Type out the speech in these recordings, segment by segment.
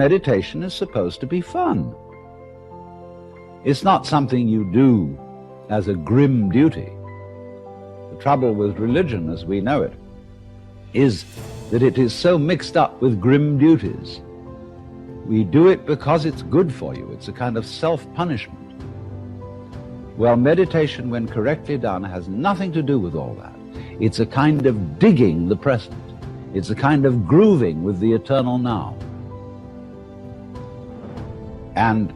meditation is supposed to be fun. It's not something you do as a grim duty. The trouble with religion as we know it is that it is so mixed up with grim duties. We do it because it's good for you. It's a kind of self-punishment. Well, meditation, when correctly done, has nothing to do with all that. It's a kind of digging the present. It's a kind of grooving with the eternal now. And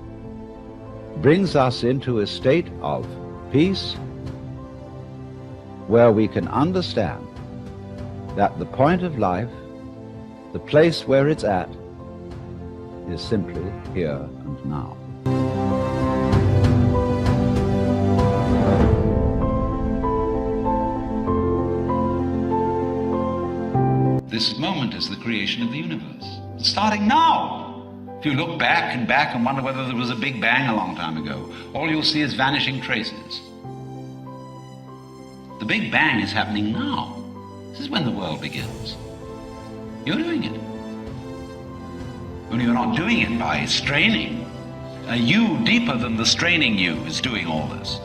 brings us into a state of peace where we can understand that the point of life, the place where it's at, is simply here and now. This moment is the creation of the universe. It's starting now. If you look back and wonder whether there was a big bang a long time ago, all you'll see is vanishing traces. The big bang is happening now. This is when the world begins. You're doing it. Only you're not doing it by straining. A you deeper than the straining you is doing all this.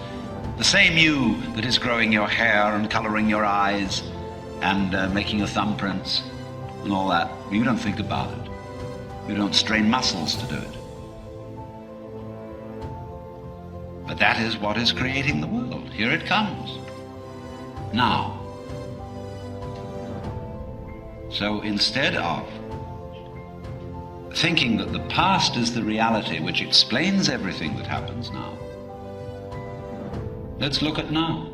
The same you that is growing your hair and coloring your eyes and making your thumbprints and all that. You don't think about it. You don't strain muscles to do it. But that is what is creating the world. Here it comes. Now. So instead of thinking that the past is the reality which explains everything that happens now, let's look at now.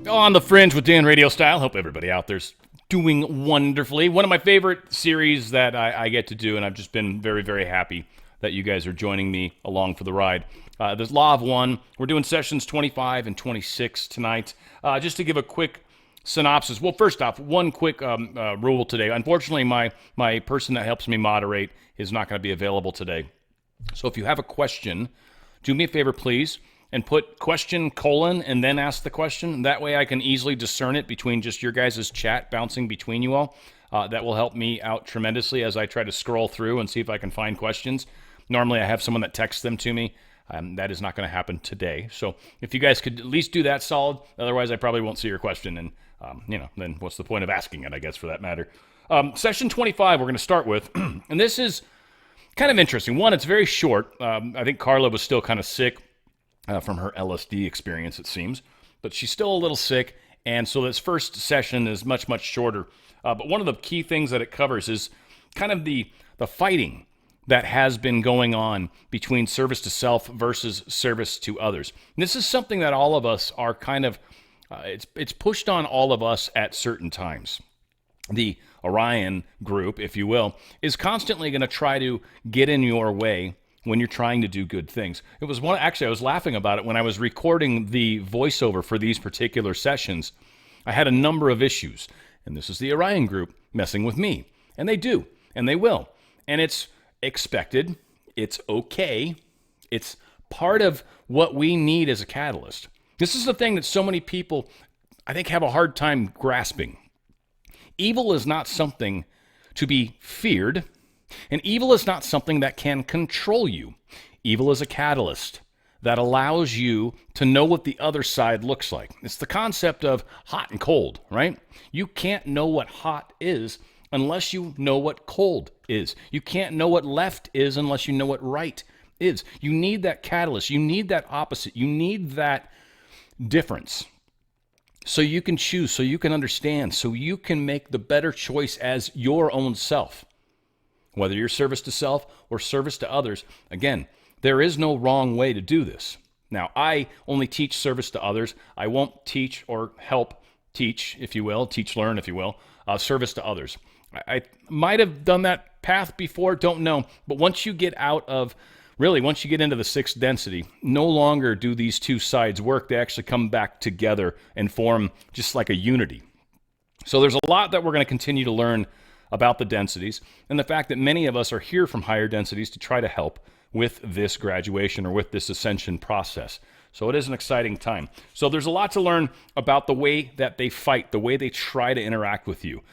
On the Fringe with Dan RadioStyle. Hope everybody out there's doing wonderfully. One of my favorite series that I get to do, and I've just been very, very happy that you guys are joining me along for the ride. There's Law of One. We're doing sessions 25 and 26 tonight. Just to give a quick synopsis. Well, first off, one quick rule today. Unfortunately, my person that helps me moderate is not going to be available today. So if you have a question, do me a favor, please, and put question : and then ask the question. That way I can easily discern it between just your guys' chat bouncing between you all. That will help me out tremendously as I try to scroll through and see if I can find questions. Normally I have someone that texts them to me. That is not going to happen today. So if you guys could at least do that solid, otherwise I probably won't see your question. And, then what's the point of asking it, I guess, for that matter. Session 25 we're going to start with. And this is kind of interesting. One, it's very short. I think Carla was still kind of sick. From her LSD experience, it seems. But she's still a little sick, and so this first session is much, much shorter. But one of the key things that it covers is kind of the fighting that has been going on between service to self versus service to others. And this is something that all of us are kind of, it's pushed on all of us at certain times. The Orion group, if you will, is constantly going to try to get in your way when you're trying to do good things. It was actually, I was laughing about it when I was recording the voiceover for these particular sessions. I had a number of issues, and this is the Orion group messing with me. And they do, and they will. And it's expected, it's okay, it's part of what we need as a catalyst. This is the thing that so many people, I think, have a hard time grasping. Evil is not something to be feared, and evil is not something that can control you. Evil is a catalyst that allows you to know what the other side looks like. It's the concept of hot and cold, right? You can't know what hot is unless you know what cold is. You can't know what left is unless you know what right is. You need that catalyst. You need that opposite. You need that difference so you can choose, so you can understand, so you can make the better choice as your own self. Whether you're service to self or service to others, again, there is no wrong way to do this. Now, I only teach service to others. I won't teach or help teach, if you will, teach, learn, if you will, service to others. I might have done that path before, don't know. But once you get out of Really, once you get into the 6th density, no longer do these two sides work. They actually come back together and form just like a unity. So there's a lot that we're going to continue to learn about the densities and the fact that many of us are here from higher densities to try to help with this graduation or with this ascension process. So it is an exciting time. So there's a lot to learn about the way that they fight, the way they try to interact with you.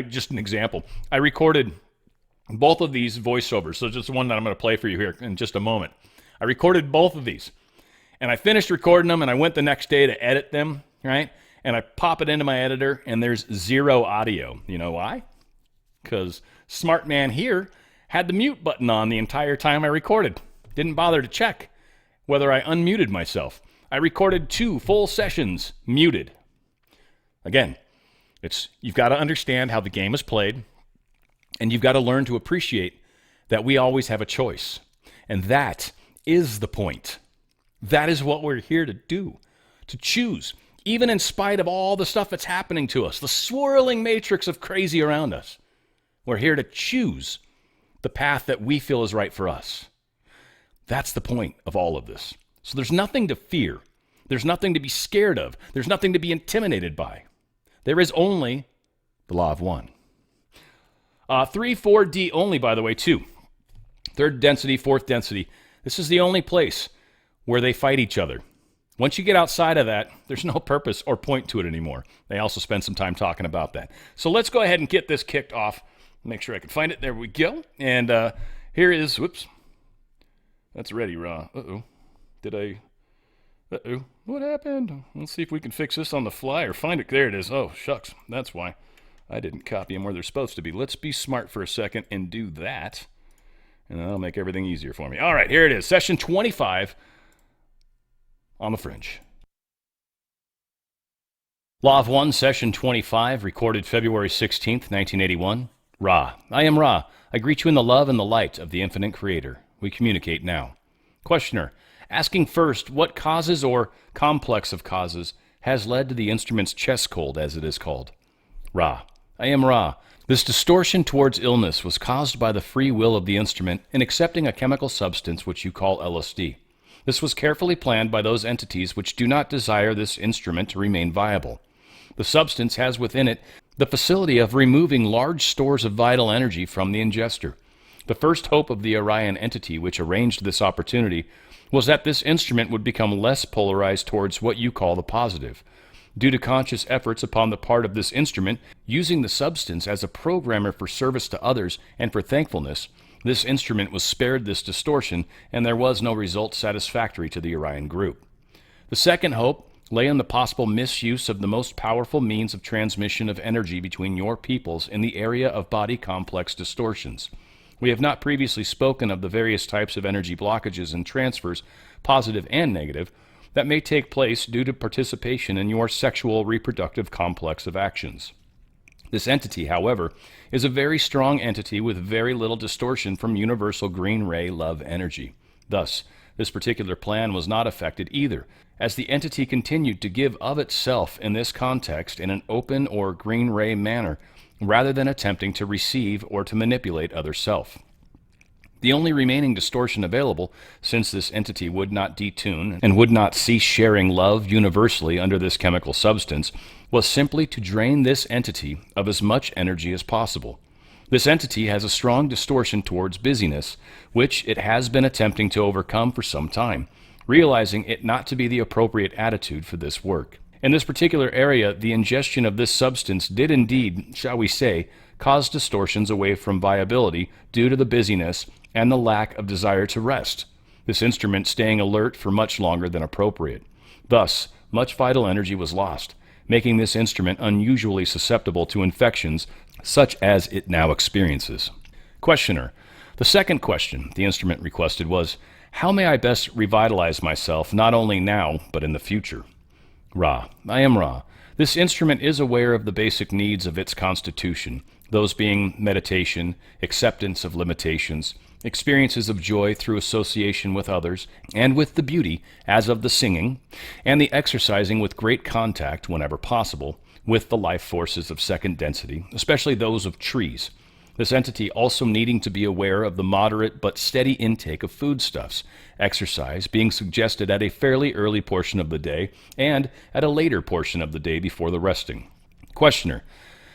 Just an example. I recorded both of these voiceovers. So just one that I'm going to play for you here in just a moment. I recorded both of these, and I finished recording them, and I went the next day to edit them, right? And I pop it into my editor, and there's 0 audio. You know why? Because smart man here had the mute button on the entire time I recorded. Didn't bother to check whether I unmuted myself. I recorded 2 full sessions muted. Again, you've got to understand how the game is played, and you've got to learn to appreciate that we always have a choice. And that is the point. That is what we're here to do, to choose, even in spite of all the stuff that's happening to us, the swirling matrix of crazy around us. We're here to choose the path that we feel is right for us. That's the point of all of this. So there's nothing to fear. There's nothing to be scared of. There's nothing to be intimidated by. There is only the law of one. 3, 4D only, by the way, too. 3rd density, 4th density. This is the only place where they fight each other. Once you get outside of that, there's no purpose or point to it anymore. They also spend some time talking about that. So let's go ahead and get this kicked off. Make sure I can find it. There we go. And here is, whoops. That's ready, Ra. Uh-oh. What happened? Let's see if we can fix this on the fly or find it. There it is. Oh, shucks. That's why I didn't copy them where they're supposed to be. Let's be smart for a second and do that. And that'll make everything easier for me. All right, here it is. Session 25 on the Fringe. Law of One, Session 25, recorded February 16th, 1981. Ra. I am Ra. I greet you in the love and the light of the infinite creator. We communicate now. Questioner. Asking first, what causes or complex of causes has led to the instrument's chest cold, as it is called? Ra. I am Ra. This distortion towards illness was caused by the free will of the instrument in accepting a chemical substance which you call LSD. This was carefully planned by those entities which do not desire this instrument to remain viable. The substance has within it the facility of removing large stores of vital energy from the ingester. The first hope of the Orion entity which arranged this opportunity was that this instrument would become less polarized towards what you call the positive. Due to conscious efforts upon the part of this instrument, using the substance as a programmer for service to others and for thankfulness, this instrument was spared this distortion, and there was no result satisfactory to the Orion group. The second hope lay in the possible misuse of the most powerful means of transmission of energy between your peoples in the area of body complex distortions. We have not previously spoken of the various types of energy blockages and transfers, positive and negative, that may take place due to participation in your sexual reproductive complex of actions. This entity, however, is a very strong entity with very little distortion from universal green ray love energy. Thus, this particular plan was not affected either, as the entity continued to give of itself in this context in an open or green ray manner, rather than attempting to receive or to manipulate other self. The only remaining distortion available, since this entity would not detune and would not cease sharing love universally under this chemical substance, was simply to drain this entity of as much energy as possible. This entity has a strong distortion towards busyness, which it has been attempting to overcome for some time, realizing it not to be the appropriate attitude for this work. In this particular area, the ingestion of this substance did indeed, shall we say, cause distortions away from viability due to the busyness and the lack of desire to rest, this instrument staying alert for much longer than appropriate. Thus, much vital energy was lost, making this instrument unusually susceptible to infections such as it now experiences. Questioner. The second question the instrument requested was, how may I best revitalize myself not only now, but in the future? Ra. I am Ra. This instrument is aware of the basic needs of its constitution, those being meditation, acceptance of limitations, experiences of joy through association with others, and with the beauty, as of the singing, and the exercising with great contact, whenever possible, with the life forces of second density, especially those of trees. This entity also needing to be aware of the moderate but steady intake of foodstuffs, exercise being suggested at a fairly early portion of the day and at a later portion of the day before the resting. Questioner.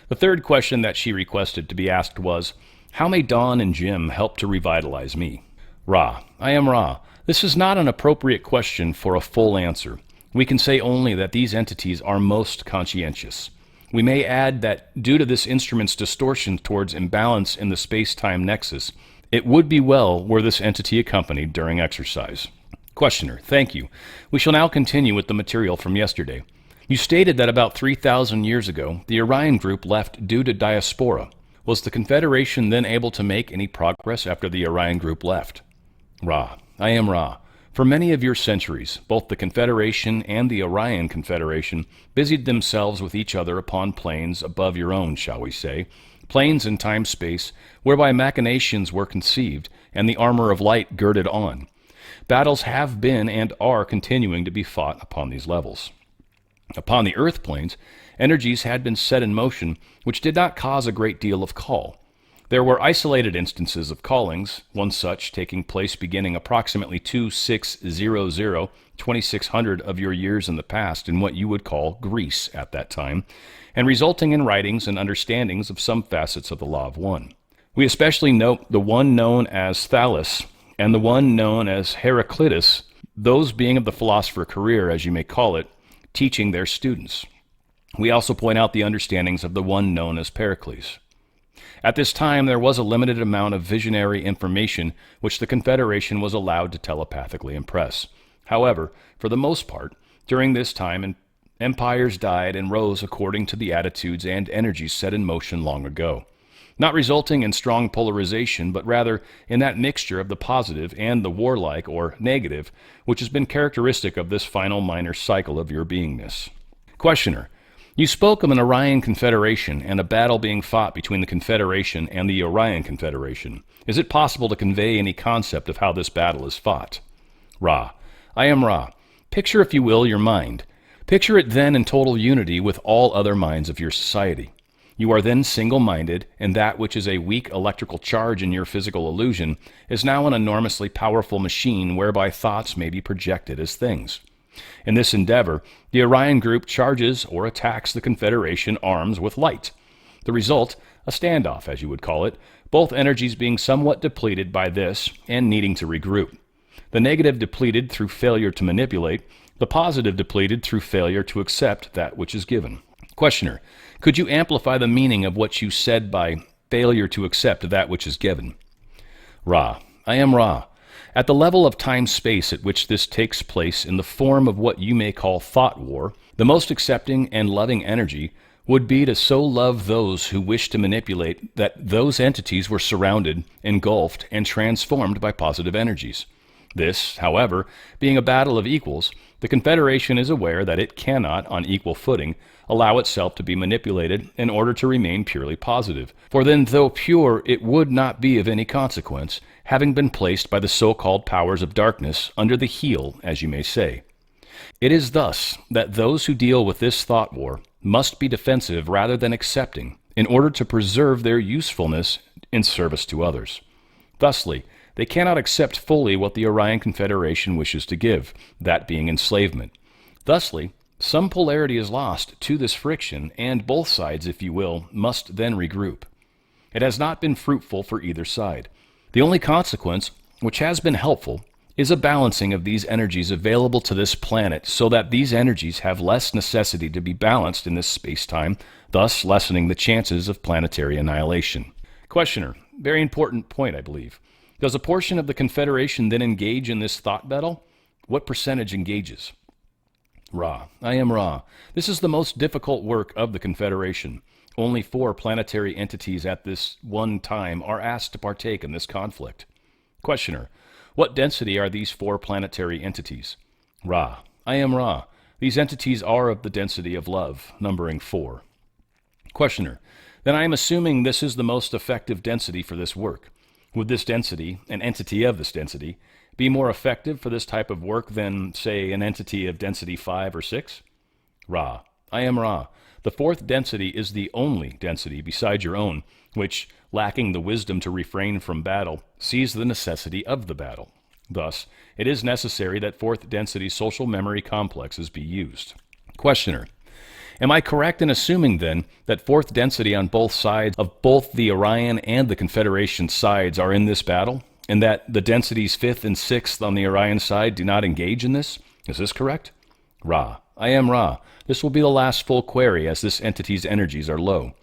The third question that she requested to be asked was, how may Dawn and Jim help to revitalize me? Ra. I am Ra. This is not an appropriate question for a full answer. We can say only that these entities are most conscientious. We may add that due to this instrument's distortion towards imbalance in the space-time nexus, it would be well were this entity accompanied during exercise. Questioner. Thank you. We shall now continue with the material from yesterday. You stated that about 3,000 years ago, the Orion group left due to diaspora. Was the Confederation then able to make any progress after the Orion group left? Ra. I am Ra. For many of your centuries, both the Confederation and the Orion Confederation busied themselves with each other upon planes above your own, shall we say, planes in time-space, whereby machinations were conceived and the armor of light girded on. Battles have been and are continuing to be fought upon these levels. Upon the Earth planes, energies had been set in motion which did not cause a great deal of call. There were isolated instances of callings, one such taking place beginning approximately 2600 of your years in the past in what you would call Greece at that time, and resulting in writings and understandings of some facets of the Law of One. We especially note the one known as Thales and the one known as Heraclitus, those being of the philosopher career, as you may call it, teaching their students. We also point out the understandings of the one known as Pericles. At this time, there was a limited amount of visionary information which the Confederation was allowed to telepathically impress. However, for the most part, during this time, empires died and rose according to the attitudes and energies set in motion long ago, not resulting in strong polarization, but rather in that mixture of the positive and the warlike or negative, which has been characteristic of this final minor cycle of your beingness. Questioner. You spoke of an Orion Confederation and a battle being fought between the Confederation and the Orion Confederation. Is it possible to convey any concept of how this battle is fought? Ra. I am Ra. Picture, if you will, your mind. Picture it then in total unity with all other minds of your society. You are then single-minded, and that which is a weak electrical charge in your physical illusion is now an enormously powerful machine whereby thoughts may be projected as things. In this endeavor, the Orion group charges or attacks the Confederation arms with light. The result, a standoff, as you would call it, both energies being somewhat depleted by this and needing to regroup. The negative depleted through failure to manipulate, the positive depleted through failure to accept that which is given. Questioner, could you amplify the meaning of what you said by failure to accept that which is given? Ra. I am Ra. At the level of time-space at which this takes place in the form of what you may call thought war, the most accepting and loving energy would be to so love those who wish to manipulate that those entities were surrounded, engulfed, and transformed by positive energies. This, however, being a battle of equals, the Confederation is aware that it cannot, on equal footing, allow itself to be manipulated in order to remain purely positive. For then, though pure, it would not be of any consequence, having been placed by the so-called powers of darkness under the heel, as you may say. It is thus that those who deal with this thought war must be defensive rather than accepting, in order to preserve their usefulness in service to others. Thusly, they cannot accept fully what the Orion Confederation wishes to give, that being enslavement. Thusly, some polarity is lost to this friction, and both sides, if you will, must then regroup. It has not been fruitful for either side. The only consequence, which has been helpful, is a balancing of these energies available to this planet so that these energies have less necessity to be balanced in this space-time, thus lessening the chances of planetary annihilation. Questioner, very important point, I believe. Does a portion of the Confederation then engage in this thought battle? What percentage engages? Ra. I am Ra. This is the most difficult work of the Confederation. Only 4 planetary entities at this one time are asked to partake in this conflict. Questioner. What density are these 4 planetary entities? Ra. I am Ra. These entities are of the density of love, numbering 4. Questioner. Then I am assuming this is the most effective density for this work. Would this density, an entity of this density, be more effective for this type of work than, say, an entity of density 5 or 6? Ra. I am Ra. The fourth density is the only density beside your own, which, lacking the wisdom to refrain from battle, sees the necessity of the battle. Thus, it is necessary that fourth density social memory complexes be used. Questioner. Am I correct in assuming, then, that fourth density on both sides of both the Orion and the Confederation sides are in this battle, and that the densities fifth and sixth on the Orion side do not engage in this? Is this correct? Ra. I am Ra. This will be the last full query, as this entity's energies are low.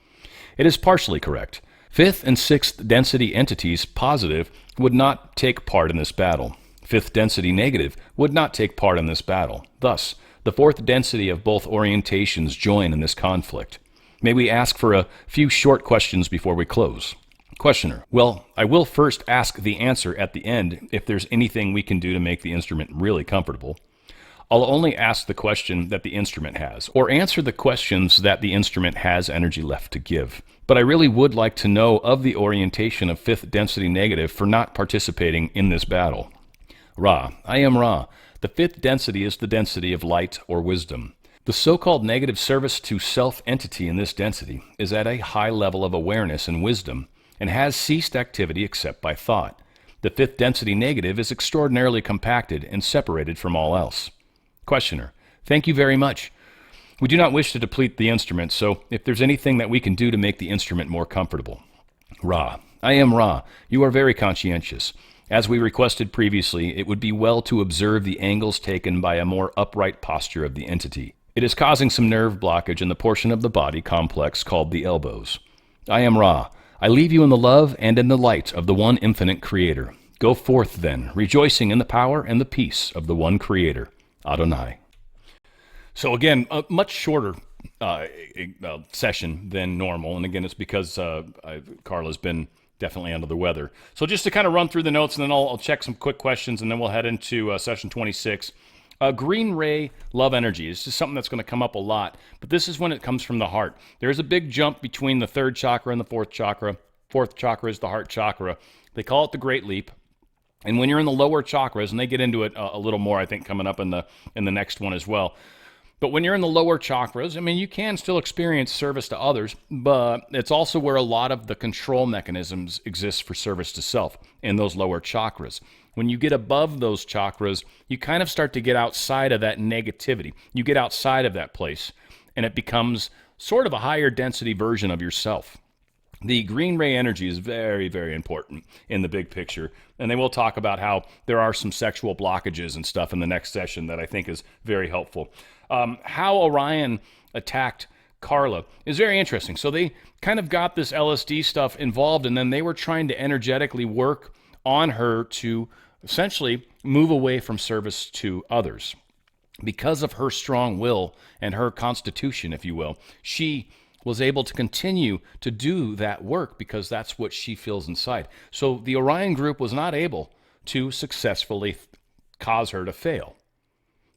It is partially correct. Fifth and sixth density entities, positive, would not take part in this battle. Fifth density, negative, would not take part in this battle. Thus, the fourth density of both orientations join in this conflict. May we ask for a few short questions before we close? Questioner. Well, I will first ask the answer at the end if there's anything we can do to make the instrument really comfortable. I'll only ask the question that the instrument has, or answer the questions that the instrument has energy left to give. But I really would like to know of the orientation of fifth density negative for not participating in this battle. Ra. I am Ra. The fifth density is the density of light or wisdom. The so-called negative service to self-entity in this density is at a high level of awareness and wisdom, and has ceased activity except by thought. The fifth density negative is extraordinarily compacted and separated from all else. Questioner. Thank you very much. We do not wish to deplete the instrument, so if there's anything that we can do to make the instrument more comfortable. Ra. I am Ra. You are very conscientious. As we requested previously, it would be well to observe the angles taken by a more upright posture of the entity. It is causing some nerve blockage in the portion of the body complex called the elbows. I am Ra. I leave you in the love and in the light of the one infinite Creator. Go forth, then, rejoicing in the power and the peace of the one Creator, Adonai. So again, a much shorter session than normal, and again, it's because Carla's been definitely under the weather. So just to kind of run through the notes, and then I'll check some quick questions, and then we'll head into session 26. Green ray love energy is just something that's going to come up a lot, but this is when it comes from the heart. There's a big jump between the third chakra and the fourth chakra. Fourth chakra is the heart chakra. They call it the Great Leap. And when you're in the lower chakras, and they get into it a little more, I think, coming up in the next one as well. But when you're in the lower chakras, I mean, you can still experience service to others, but it's also where a lot of the control mechanisms exist for service to self in those lower chakras. When you get above those chakras, you kind of start to get outside of that negativity. You get outside of that place, and it becomes sort of a higher density version of yourself. The green ray energy is very, very important in the big picture, and they will talk about how there are some sexual blockages and stuff in the next session that I think is very helpful. How Orion attacked Carla is very interesting. So they kind of got this LSD stuff involved, and then they were trying to energetically work on her to essentially move away from service to others. Because of her strong will and her constitution, if you will, she was able to continue to do that work because that's what she feels inside. So the Orion group was not able to successfully cause her to fail.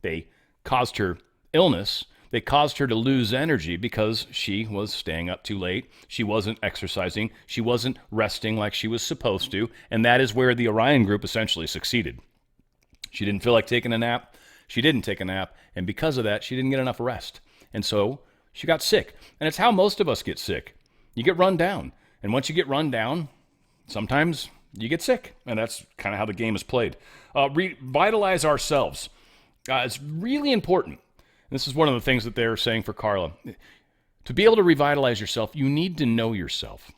They caused her illness. They caused her to lose energy because she was staying up too late. She wasn't exercising. She wasn't resting like she was supposed to. And that is where the Orion group essentially succeeded. She didn't feel like taking a nap. She didn't take a nap. And because of that, she didn't get enough rest. And so she got sick. And it's how most of us get sick. You get run down. And once you get run down, sometimes you get sick. And that's kind of how the game is played. Revitalize ourselves. It's really important. This is one of the things that they're saying for Carla. To be able to revitalize yourself, you need to know yourself.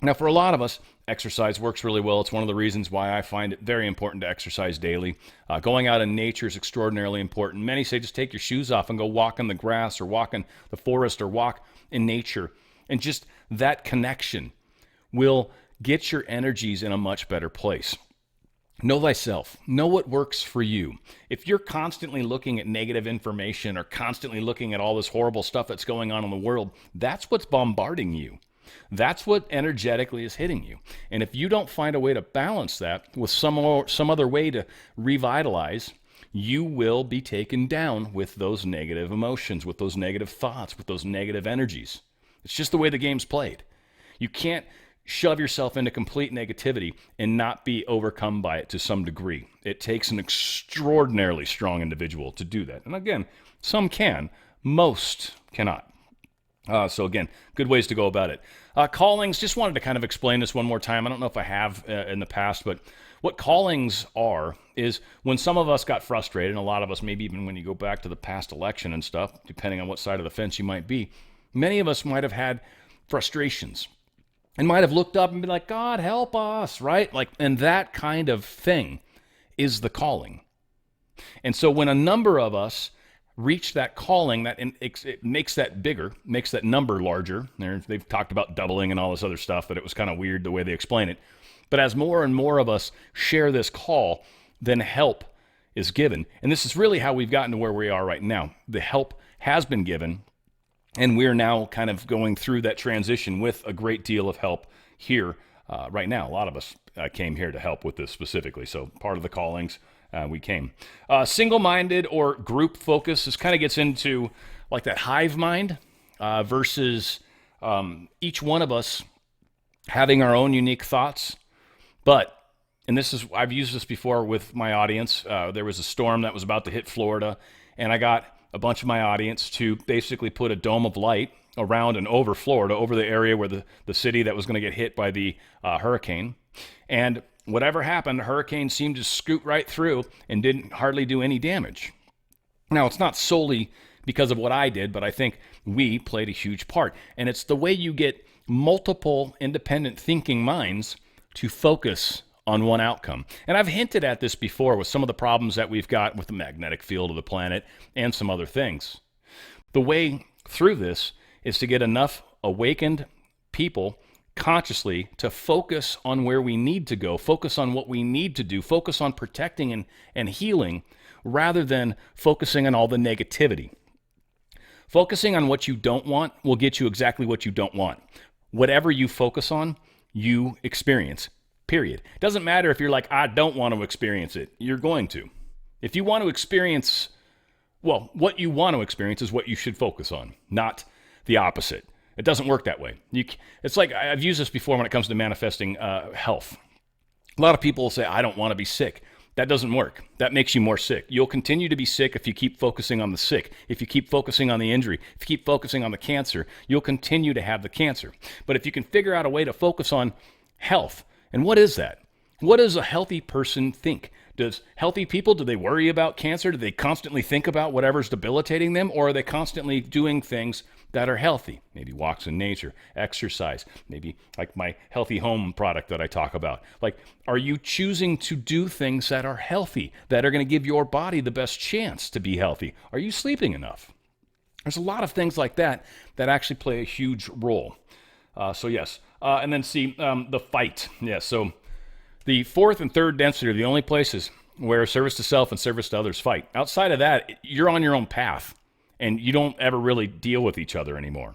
Now, for a lot of us, exercise works really well. It's one of the reasons why I find it very important to exercise daily. Going out in nature is extraordinarily important. Many say just take your shoes off and go walk in the grass or walk in the forest or walk in nature. And just that connection will get your energies in a much better place. Know thyself. Know what works for you. If you're constantly looking at negative information or constantly looking at all this horrible stuff that's going on in the world, that's what's bombarding you. That's what energetically is hitting you. And if you don't find a way to balance that with some other way to revitalize, you will be taken down with those negative emotions, with those negative thoughts, with those negative energies. It's just the way the game's played. You can't shove yourself into complete negativity and not be overcome by it to some degree. It takes an extraordinarily strong individual to do that. And again, some can, Most cannot. So again, good ways to go about it. Callings, just wanted to kind of explain this one more time. I don't know if I have in the past, but what callings are is when some of us got frustrated, and a lot of us, maybe even when you go back to the past election and stuff, depending on what side of the fence you might be, many of us might have had frustrations and might have looked up and been like, God, help us, right? Like, and that kind of thing is the calling. And so when a number of us reach that calling, it makes that bigger, makes that number larger. They've talked about doubling and all this other stuff, but it was kind of weird the way they explain it. But as more and more of us share this call, then help is given. And this is really how we've gotten to where we are right now. The help has been given, and we're now kind of going through that transition with a great deal of help here right now. A lot of us came here to help with this specifically. So part of the callings, we came. Single-minded or group focus, this kind of gets into like that hive mind versus each one of us having our own unique thoughts. But, and I've used this before with my audience. There was a storm that was about to hit Florida, and I got a bunch of my audience to basically put a dome of light around and over Florida, over the area where the city that was going to get hit by the hurricane. And whatever happened, the hurricane seemed to scoot right through and didn't hardly do any damage. Now, it's not solely because of what I did, but I think we played a huge part. And it's the way you get multiple independent thinking minds to focus on one outcome. And I've hinted at this before with some of the problems that we've got with the magnetic field of the planet and some other things. The way through this is to get enough awakened people consciously to focus on where we need to go, focus on what we need to do, focus on protecting and healing, rather than focusing on all the negativity. Focusing on what you don't want will get you exactly what you don't want. Whatever you focus on, you experience, period. It doesn't matter if you're like, I don't want to experience it. You're going to. If you want to experience, well, what you want to experience is what you should focus on, not the opposite. It doesn't work that way. It's like, I've used this before when it comes to manifesting health. A lot of people will say, I don't want to be sick. That doesn't work. That makes you more sick. You'll continue to be sick if you keep focusing on the sick. If you keep focusing on the injury, if you keep focusing on the cancer, you'll continue to have the cancer. But if you can figure out a way to focus on health, and what is that? What does a healthy person think? Does healthy people, do they worry about cancer? Do they constantly think about whatever's debilitating them? Or are they constantly doing things that are healthy? Maybe walks in nature, exercise, maybe like my healthy home product that I talk about. Like, are you choosing to do things that are healthy, that are going to give your body the best chance to be healthy? Are you sleeping enough? There's a lot of things like that that actually play a huge role. So yes. And then see, the fight. Yeah, so the fourth and third density are the only places where service to self and service to others fight. Outside of that, you're on your own path, and you don't ever really deal with each other anymore.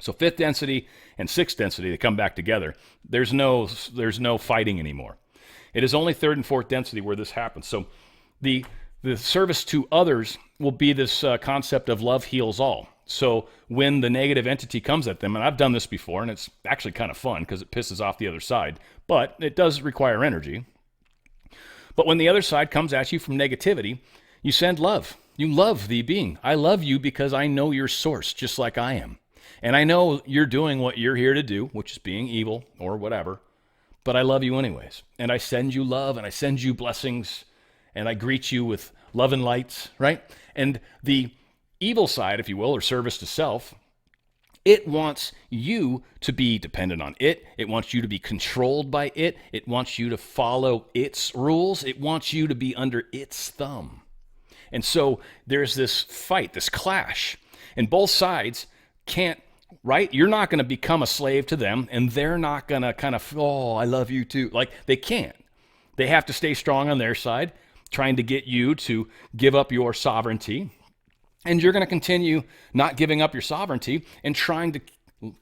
So fifth density and sixth density, they come back together. There's no fighting anymore. It is only third and fourth density where this happens. So the service to others will be this concept of love heals all. So when the negative entity comes at them, and I've done this before, and it's actually kind of fun because it pisses off the other side, but it does require energy. But when the other side comes at you from negativity, you send love. You love the being. I love you because I know your source, just like I am. And I know you're doing what you're here to do, which is being evil or whatever, but I love you anyways. And I send you love, and I send you blessings, and I greet you with love and lights, right? And the evil side, if you will, or service to self, it wants you to be dependent on it. It wants you to be controlled by it. It wants you to follow its rules. It wants you to be under its thumb. And so there's this fight, this clash, and both sides can't, right? You're not going to become a slave to them, and they're not going to kind of, oh, I love you too. Like, they can't. They have to stay strong on their side, trying to get you to give up your sovereignty. And you're going to continue not giving up your sovereignty and trying to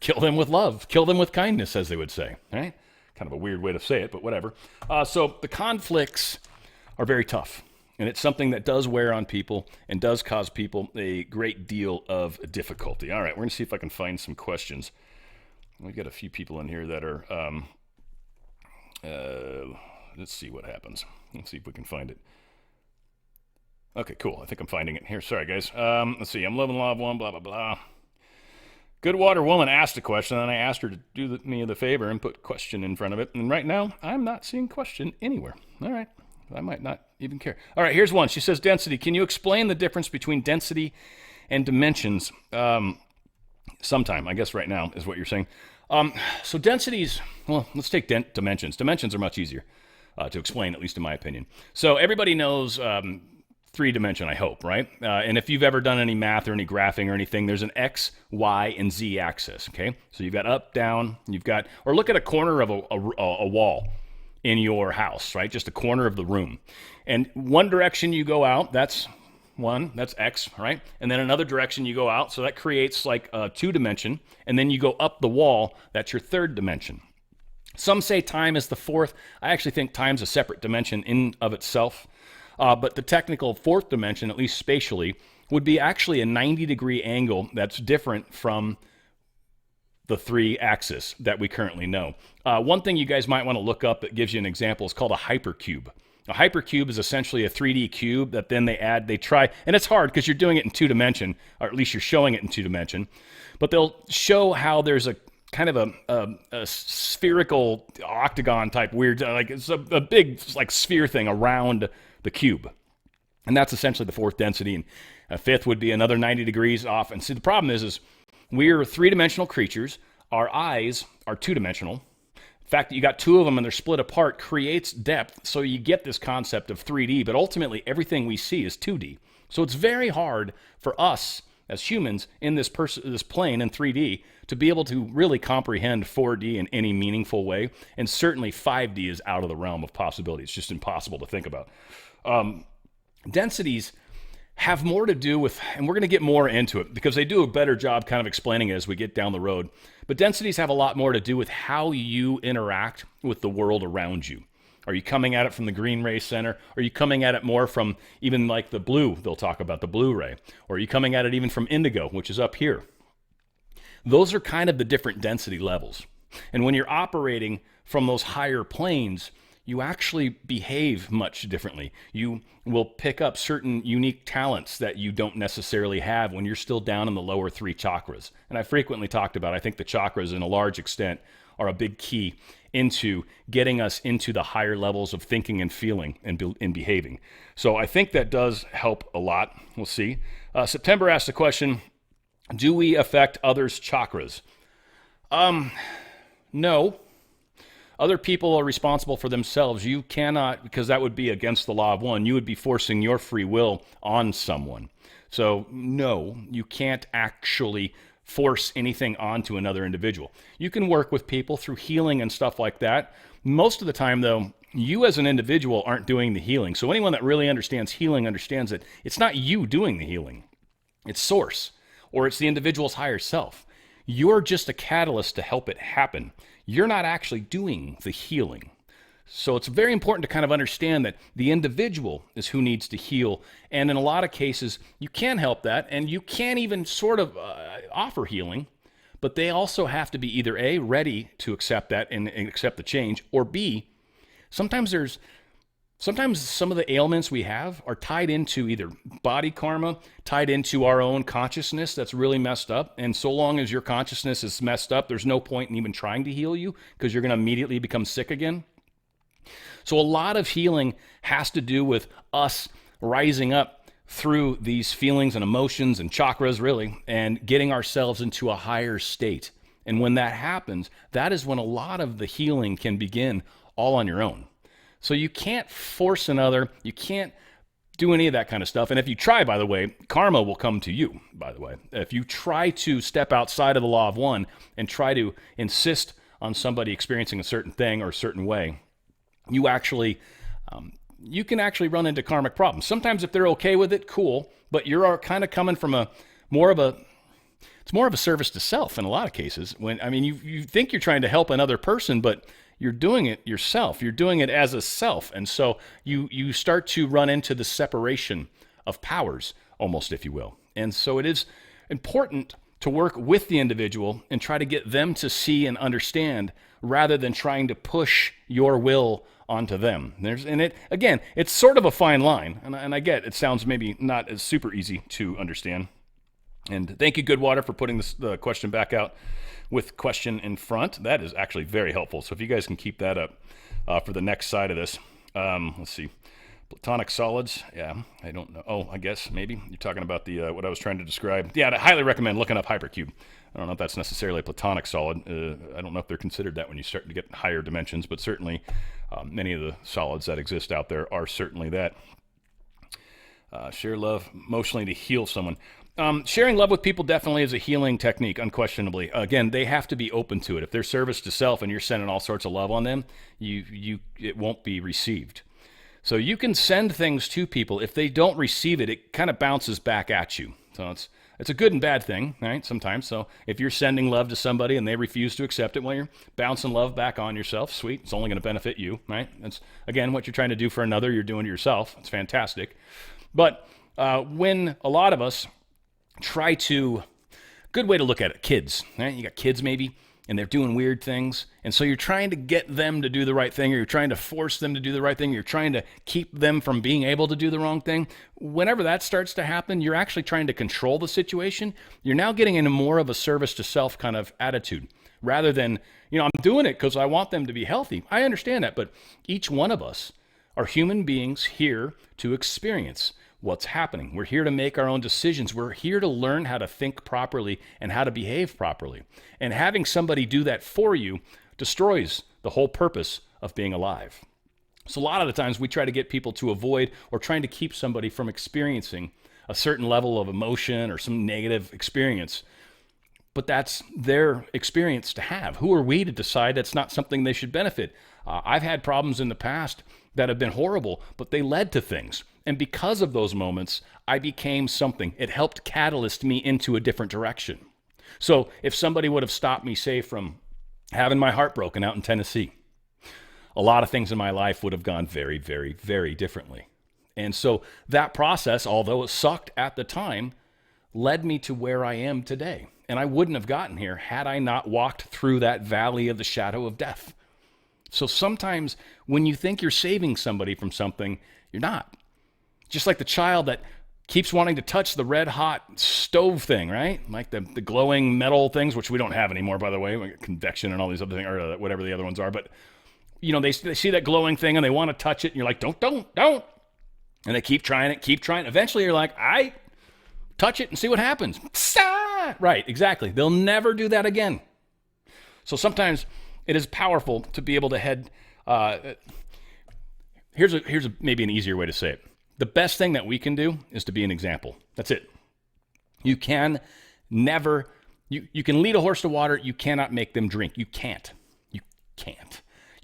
kill them with love, kill them with kindness, as they would say, right? Kind of a weird way to say it, but whatever. So the conflicts are very tough, and it's something that does wear on people and does cause people a great deal of difficulty. All right, we're going to see if I can find some questions. We've got a few people in here that are, let's see what happens. Let's see if we can find it. Okay, cool. I think I'm finding it here. Sorry, guys. Let's see. I'm loving Law of One, blah, blah, blah. Goodwater Woman asked a question, and I asked her to do me the favor and put question in front of it. And right now, I'm not seeing question anywhere. All right. I might not even care. All right, here's one. She says, density. Can you explain the difference between density and dimensions? Sometime, I guess right now is what you're saying. So densities, well, let's take dimensions. Dimensions are much easier to explain, at least in my opinion. So everybody knows three-dimension, I hope, right? And if you've ever done any math or any graphing or anything, there's an X, Y, and Z axis, okay? So you've got up, down, you've got, or look at a corner of a wall in your house, right? Just a corner of the room. And one direction you go out, that's X, right? And then another direction you go out, so that creates like a 2-dimension. And then you go up the wall, that's your 3rd dimension. Some say time is the 4th. I actually think time's a separate dimension in of itself. But the technical 4th dimension, at least spatially, would be actually a 90-degree angle that's different from the 3 axis that we currently know. One thing you guys might want to look up that gives you an example is called a hypercube. A hypercube is essentially a 3D cube that then they try, and it's hard because you're doing it in 2-dimension, or at least you're showing it in 2-dimension, but they'll show how there's a kind of a spherical octagon type weird, like it's a big like sphere thing around the cube. And that's essentially the 4th density. And a 5th would be another 90 degrees off. And see, the problem is we're 3-dimensional creatures. Our eyes are 2-dimensional. The fact that you got 2 of them and they're split apart creates depth. So you get this concept of 3D, but ultimately everything we see is 2D. So it's very hard for us as humans in this plane in 3D to be able to really comprehend 4D in any meaningful way. And certainly 5D is out of the realm of possibility. It's just impossible to think about. Densities have more to do with, and we're going to get more into it because they do a better job kind of explaining it as we get down the road. But densities have a lot more to do with how you interact with the world around you. Are you coming at it from the green ray center? Are you coming at it more from even like the blue? They'll talk about the blue ray. Or are you coming at it even from indigo, which is up here? Those are kind of the different density levels. And when you're operating from those higher planes, you actually behave much differently. You will pick up certain unique talents that you don't necessarily have when you're still down in the lower 3 chakras. And I frequently talked about, I think the chakras in a large extent are a big key into getting us into the higher levels of thinking and feeling and behaving. So I think that does help a lot. We'll see. September asked the question, do we affect others' chakras? No. Other people are responsible for themselves. You cannot, because that would be against the law of one. You would be forcing your free will on someone. So no, you can't actually force anything onto another individual. You can work with people through healing and stuff like that. Most of the time, though, you as an individual aren't doing the healing. So anyone that really understands healing understands that it's not you doing the healing. It's source, or it's the individual's higher self. You're just a catalyst to help it happen. You're not actually doing the healing. So it's very important to kind of understand that the individual is who needs to heal. And in a lot of cases, you can help that, and you can even sort of offer healing, but they also have to be either A, ready to accept that and accept the change, or B, sometimes some of the ailments we have are tied into either body karma, tied into our own consciousness that's really messed up. And so long as your consciousness is messed up, there's no point in even trying to heal you because you're going to immediately become sick again. So a lot of healing has to do with us rising up through these feelings and emotions and chakras, really, and getting ourselves into a higher state. And when that happens, that is when a lot of the healing can begin all on your own. So you can't force another, you can't do any of that kind of stuff. And if you try, by the way, karma will come to you, by the way. If you try to step outside of the law of one and try to insist on somebody experiencing a certain thing or a certain way, you can actually run into karmic problems. Sometimes if they're okay with it, cool, but you're kind of coming from it's more of a service to self in a lot of cases. You think you're trying to help another person, but you're doing it yourself. You're doing it as a self. And so you start to run into the separation of powers, almost, if you will. And so it is important to work with the individual and try to get them to see and understand rather than trying to push your will onto them. It's sort of a fine line, and I get it sounds maybe not as super easy to understand. And thank you, Goodwater, for putting the question back out with question in front. That is actually very helpful. So if you guys can keep that up for the next side of this. Let's see. Platonic solids. Yeah, I don't know. Oh, I guess maybe you're talking about the what I was trying to describe. Yeah, I highly recommend looking up hypercube. I don't know if that's necessarily a platonic solid. I don't know if they're considered that when you start to get higher dimensions, but certainly many of the solids that exist out there are certainly that. Share love emotionally to heal someone. Sharing love with people definitely is a healing technique, unquestionably. Again, they have to be open to it. If they're service to self and you're sending all sorts of love on them, it won't be received. So you can send things to people. If they don't receive it, it kind of bounces back at you. So it's a good and bad thing, right? Sometimes. So if you're sending love to somebody and they refuse to accept it, well, you're bouncing love back on yourself. Sweet. It's only going to benefit you, right? That's, again, what you're trying to do for another, you're doing to yourself. It's fantastic. But when a lot of us try to, good way to look at it, kids, right? You got kids maybe, and they're doing weird things. And so you're trying to get them to do the right thing, or you're trying to force them to do the right thing. You're trying to keep them from being able to do the wrong thing. Whenever that starts to happen, you're actually trying to control the situation. You're now getting into more of a service to self kind of attitude rather than, I'm doing it because I want them to be healthy. I understand that, but each one of us are human beings here to experience what's happening. We're here to make our own decisions. We're here to learn how to think properly and how to behave properly. And having somebody do that for you destroys the whole purpose of being alive. So a lot of the times we try to get people to avoid or trying to keep somebody from experiencing a certain level of emotion or some negative experience. But that's their experience to have. Who are we to decide that's not something they should benefit? I've had problems in the past that have been horrible, but they led to things. And because of those moments, I became something. It helped catalyst me into a different direction. So if somebody would have stopped me, say, from having my heart broken out in Tennessee, a lot of things in my life would have gone very, very, very differently. And so that process, although it sucked at the time, led me to where I am today. And I wouldn't have gotten here had I not walked through that valley of the shadow of death. So sometimes when you think you're saving somebody from something, you're not. Just like the child that keeps wanting to touch the red hot stove thing, right? Like the glowing metal things, which we don't have anymore, by the way, like convection and all these other things, or whatever the other ones are. But, they see that glowing thing and they want to touch it. And you're like, don't. And they keep trying it. Eventually you're like, I touch it and see what happens. Right, exactly. They'll never do that again. So sometimes it is powerful to be able to head. Here's maybe an easier way to say it. The best thing that we can do is to be an example. That's it. You can never, you can lead a horse to water. You cannot make them drink. You can't.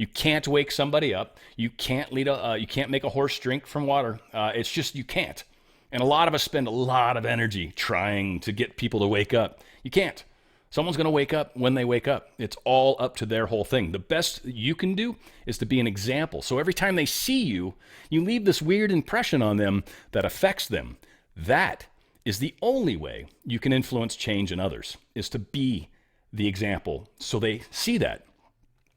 You can't wake somebody up. You can't you can't make a horse drink from water. It's just, you can't. And a lot of us spend a lot of energy trying to get people to wake up. You can't. Someone's going to wake up when they wake up. It's all up to their whole thing. The best you can do is to be an example. So every time they see you, you leave this weird impression on them that affects them. That is the only way you can influence change in others, is to be the example so they see that.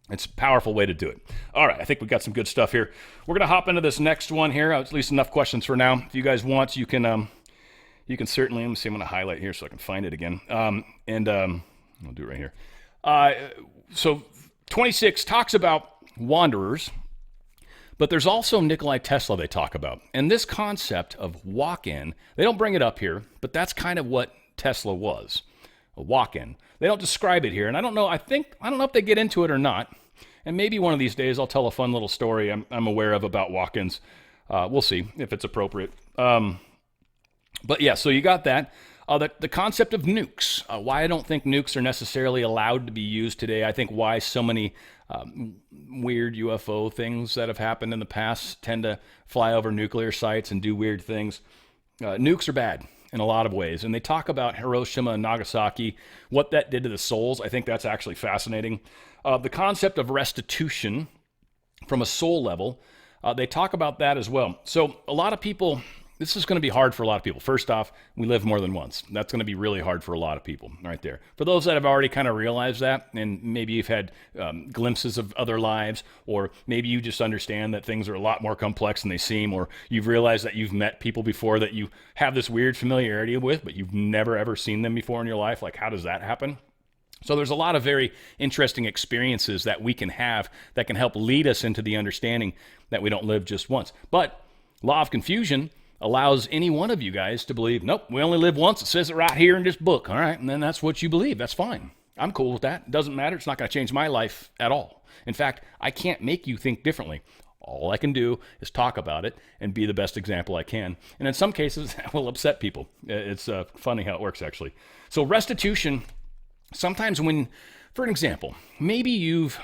It's a powerful way to do it. All right, I think we got some good stuff here. We're going to hop into this next one here. At least enough questions for now. If you guys want, you can certainly, let me see, I'm going to highlight here so I can find it again. I'll do it right here. So 26 talks about wanderers, but there's also Nikolai Tesla they talk about. And this concept of walk-in, they don't bring it up here, but that's kind of what Tesla was, a walk-in. They don't describe it here, and I don't know if they get into it or not. And maybe one of these days I'll tell a fun little story I'm aware of about walk-ins. We'll see if it's appropriate. But yeah, so you got that. The concept of nukes. Why I don't think nukes are necessarily allowed to be used today. I think why so many weird UFO things that have happened in the past tend to fly over nuclear sites and do weird things. Nukes are bad in a lot of ways. And they talk about Hiroshima and Nagasaki, what that did to the souls. I think that's actually fascinating. The concept of restitution from a soul level, they talk about that as well. So a lot of people, this is going to be hard for a lot of people. First off, we live more than once. That's going to be really hard for a lot of people right there. For those that have already kind of realized that, and maybe you've had glimpses of other lives, or maybe you just understand that things are a lot more complex than they seem, or you've realized that you've met people before that you have this weird familiarity with, but you've never ever seen them before in your life. Like, how does that happen? So there's a lot of very interesting experiences that we can have that can help lead us into the understanding that we don't live just once. But law of confusion allows any one of you guys to believe, nope, we only live once. It says it right here in this book. All right, and then that's what you believe. That's fine. I'm cool with that. It doesn't matter. It's not going to change my life at all. In fact, I can't make you think differently. All I can do is talk about it and be the best example I can. And in some cases, that will upset people. It's funny how it works, actually. So restitution, sometimes when, for an example, maybe you've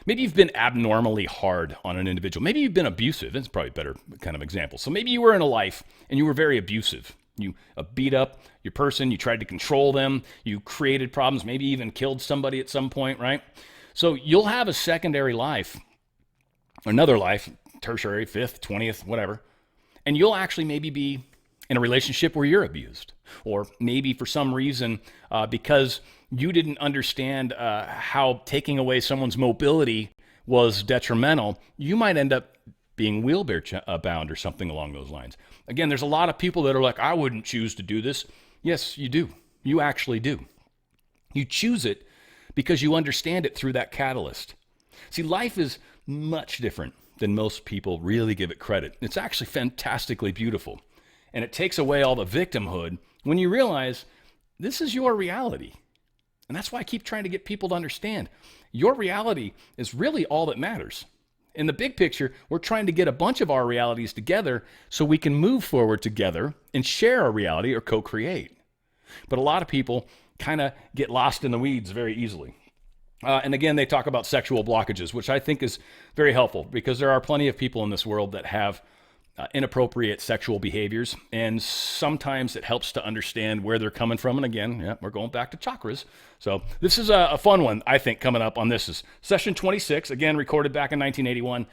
been abnormally hard on an individual. Maybe you've been abusive. It's probably a better kind of example. So maybe you were in a life and you were very abusive. You beat up your person. You tried to control them. You created problems, maybe even killed somebody at some point, right? So you'll have a secondary life, another life, tertiary, 5th, 20th, whatever. And you'll actually maybe be in a relationship where you're abused. Or maybe for some reason, because you didn't understand how taking away someone's mobility was detrimental, you might end up being wheelchair bound or something along those lines. Again, there's a lot of people that are like, I wouldn't choose to do this. Yes, you do. You actually do. You choose it because you understand it through that catalyst. See, life is much different than most people really give it credit. It's actually fantastically beautiful. And it takes away all the victimhood when you realize this is your reality. And that's why I keep trying to get people to understand your reality is really all that matters. In the big picture, we're trying to get a bunch of our realities together so we can move forward together and share our reality or co-create. But a lot of people kind of get lost in the weeds very easily. And again, they talk about sexual blockages, which I think is very helpful because there are plenty of people in this world that have inappropriate sexual behaviors, and sometimes it helps to understand where they're coming from. And again, we're going back to chakras. So this is a fun one, I think, coming up on this is session 26, again, recorded back in 1981.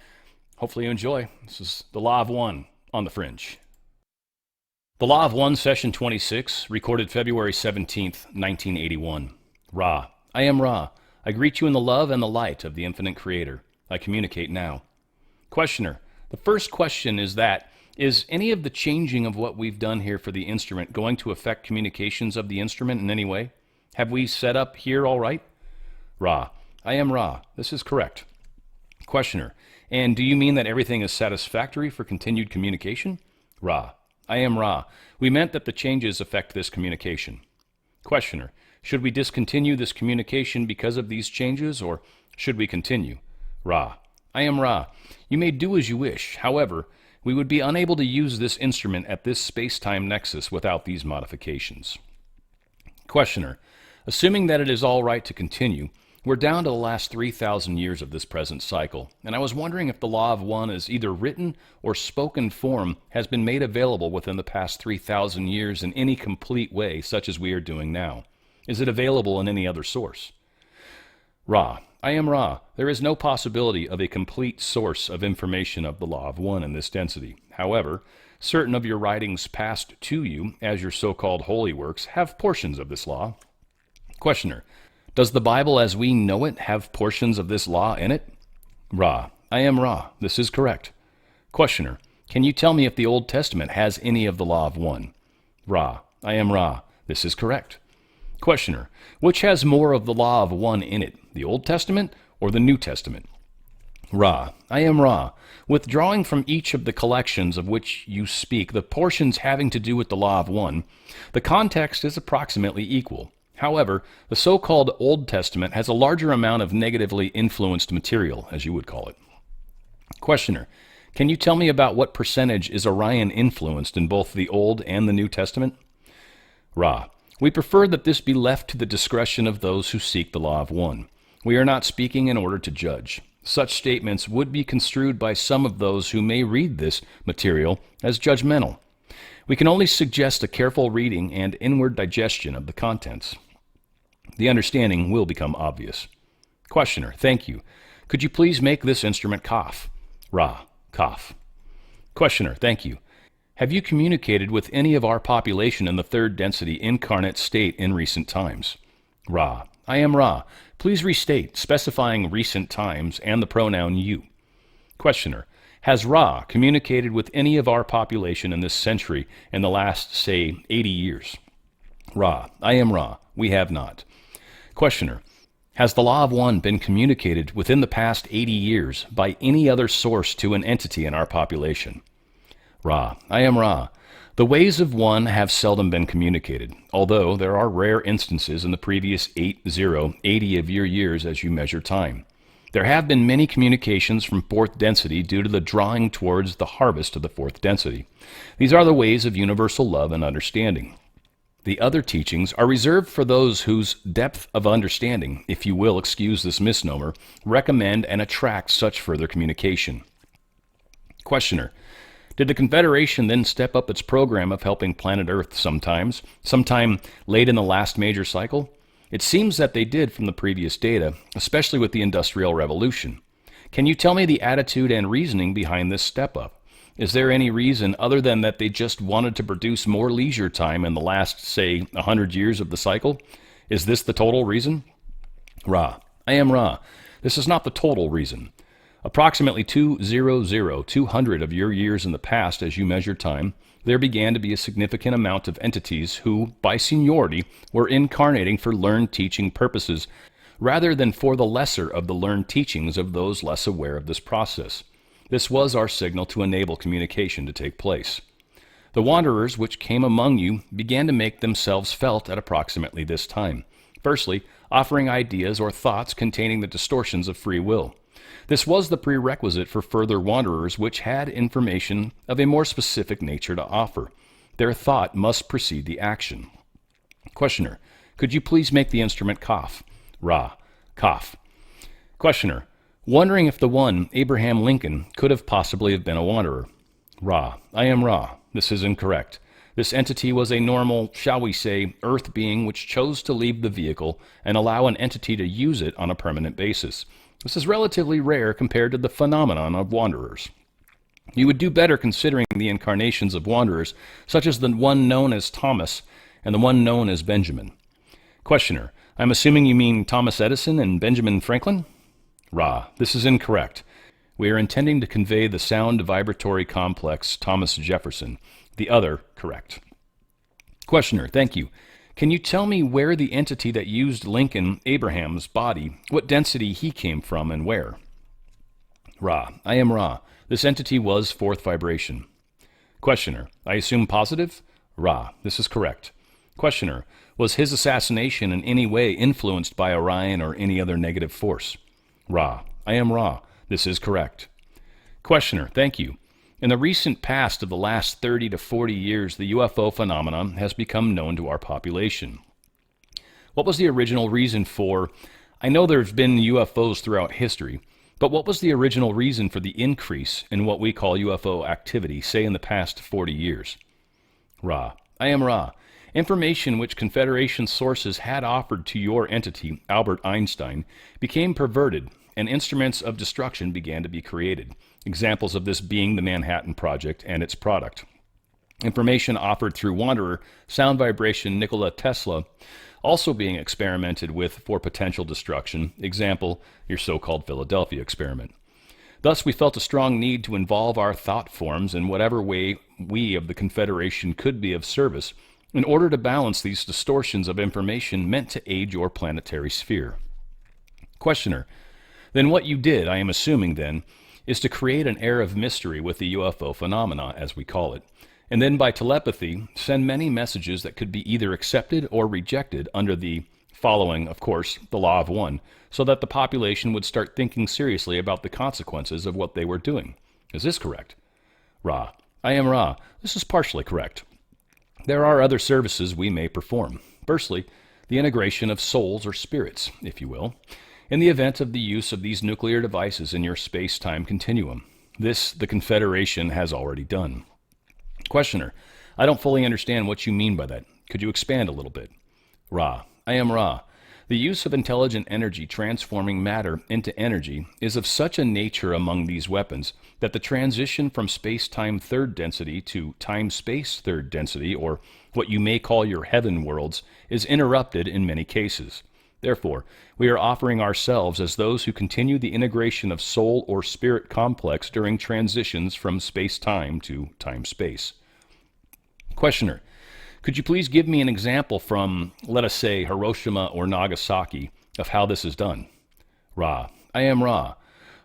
Hopefully you enjoy. This is the Law of One on the Fringe. The Law of One, session 26, recorded February 17th, 1981. Ra. I am Ra. I greet you in the love and the light of the infinite creator. I communicate now. Questioner. The first question is any of the changing of what we've done here for the instrument going to affect communications of the instrument in any way? Have we set up here all right? Ra. I am Ra. This is correct. Questioner. And do you mean that everything is satisfactory for continued communication? Ra. I am Ra. We meant that the changes affect this communication. Questioner. Should we discontinue this communication because of these changes, or should we continue? Ra. I am Ra. You may do as you wish. However, we would be unable to use this instrument at this space-time nexus without these modifications. Questioner. Assuming that it is all right to continue, we're down to the last 3,000 years of this present cycle, and I was wondering if the Law of One as either written or spoken form has been made available within the past 3,000 years in any complete way, such as we are doing now. Is it available in any other source? Ra. I am Ra. There is no possibility of a complete source of information of the Law of One in this density. However, certain of your writings passed to you as your so-called holy works have portions of this law. Questioner. Does the Bible as we know it have portions of this law in it? Ra. I am Ra. This is correct. Questioner. Can you tell me if the Old Testament has any of the Law of One? Ra. I am Ra. This is correct. Questioner. Which has more of the Law of One in it, the Old Testament or the New Testament? Ra. I am Ra. Withdrawing from each of the collections of which you speak the portions having to do with the Law of One, the context is approximately equal. However, the so-called Old Testament has a larger amount of negatively influenced material, as you would call it. Questioner. Can you tell me about what percentage is Orion influenced in both the Old and the New Testament? Ra. We prefer that this be left to the discretion of those who seek the Law of One. We are not speaking in order to judge. Such statements would be construed by some of those who may read this material as judgmental. We can only suggest a careful reading and inward digestion of the contents. The understanding will become obvious. Questioner. Thank you. Could you please make this instrument cough? Ra. Cough. Questioner. Thank you. Have you communicated with any of our population in the third density incarnate state in recent times? Ra. I am Ra. Please restate, specifying recent times and the pronoun you. Questioner. Has Ra communicated with any of our population in this century in the last, say, 80 years? Ra. I am Ra. We have not. Questioner. Has the Law of One been communicated within the past 80 years by any other source to an entity in our population? Ra. I am Ra. The ways of one have seldom been communicated, although there are rare instances in the previous 80 of your years as you measure time. There have been many communications from fourth density due to the drawing towards the harvest of the fourth density. These are the ways of universal love and understanding. The other teachings are reserved for those whose depth of understanding, if you will excuse this misnomer, recommend and attract such further communication. Questioner. Did the Confederation then step up its program of helping planet Earth sometime late in the last major cycle? It seems that they did from the previous data, especially with the Industrial Revolution. Can you tell me the attitude and reasoning behind this step up? Is there any reason other than that they just wanted to produce more leisure time in the last, say, 100 years of the cycle? Is this the total reason? Ra. I am Ra. This is not the total reason. Approximately 200 of your years in the past as you measure time, there began to be a significant amount of entities who, by seniority, were incarnating for learned teaching purposes, rather than for the lesser of the learned teachings of those less aware of this process. This was our signal to enable communication to take place. The wanderers which came among you began to make themselves felt at approximately this time. Firstly, offering ideas or thoughts containing the distortions of free will. This was the prerequisite for further wanderers which had information of a more specific nature to offer. Their thought must precede the action. Questioner. Could you please make the instrument cough? Ra. Cough. Questioner. Wondering if the one, Abraham Lincoln, could have possibly have been a wanderer. Ra. I am Ra. This is incorrect. This entity was a normal, shall we say, Earth being which chose to leave the vehicle and allow an entity to use it on a permanent basis. This is relatively rare compared to the phenomenon of wanderers. You would do better considering the incarnations of wanderers, such as the one known as Thomas and the one known as Benjamin. Questioner. I'm assuming you mean Thomas Edison and Benjamin Franklin? Ra. This is incorrect. We are intending to convey the sound vibratory complex Thomas Jefferson. The other correct. Questioner. Thank you. Can you tell me where the entity that used Lincoln, Abraham's body, what density he came from and where? Ra. I am Ra. This entity was fourth vibration. Questioner. I assume positive? Ra. This is correct. Questioner. Was his assassination in any way influenced by Orion or any other negative force? Ra. I am Ra. This is correct. Questioner. Thank you. In the recent past of the last 30 to 40 years, the UFO phenomenon has become known to our population. What was the original reason for, I know there have been UFOs throughout history, but what was the original reason for the increase in what we call UFO activity, say in the past 40 years? Ra. I am Ra. Information which Confederation sources had offered to your entity, Albert Einstein, became perverted, and instruments of destruction began to be created. Examples of this being the Manhattan Project and its product. Information offered through Wanderer, sound vibration Nikola Tesla, also being experimented with for potential destruction. Example, your so-called Philadelphia experiment. Thus, we felt a strong need to involve our thought forms in whatever way we of the Confederation could be of service in order to balance these distortions of information meant to aid your planetary sphere. Questioner. Then what you did, I am assuming then, is to create an air of mystery with the UFO phenomena, as we call it, and then by telepathy send many messages that could be either accepted or rejected under the following, of course, the Law of One, so that the population would start thinking seriously about the consequences of what they were doing. Is this correct? Ra. I am Ra. This is partially correct. There are other services we may perform. Firstly, the integration of souls or spirits, if you will, in the event of the use of these nuclear devices in your space-time continuum. This, the Confederation has already done. Questioner. I don't fully understand what you mean by that. Could you expand a little bit? Ra. I am Ra. The use of intelligent energy transforming matter into energy is of such a nature among these weapons that the transition from space-time third density to time-space third density, or what you may call your heaven worlds, is interrupted in many cases. Therefore, we are offering ourselves as those who continue the integration of soul or spirit complex during transitions from space-time to time-space. Questioner: could you please give me an example from, let us say, Hiroshima or Nagasaki of how this is done? Ra: I am Ra.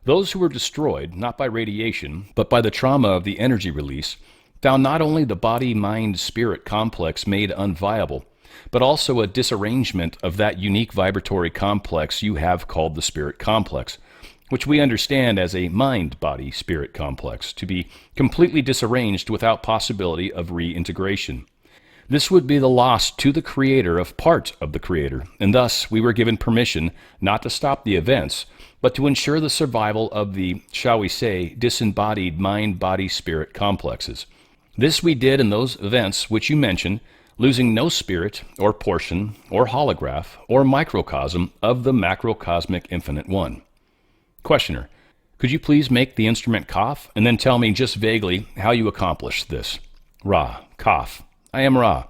Those who were destroyed, not by radiation, but by the trauma of the energy release, found not only the body-mind-spirit complex made unviable, but also a disarrangement of that unique vibratory complex you have called the spirit complex, which we understand as a mind-body-spirit complex, to be completely disarranged without possibility of reintegration. This would be the loss to the Creator of part of the Creator, and thus we were given permission not to stop the events, but to ensure the survival of the, shall we say, disembodied mind-body-spirit complexes. This we did in those events which you mentioned, losing no spirit, or portion, or holograph, or microcosm of the macrocosmic infinite one. Questioner: could you please make the instrument cough, and then tell me just vaguely how you accomplished this? Ra: cough. I am Ra.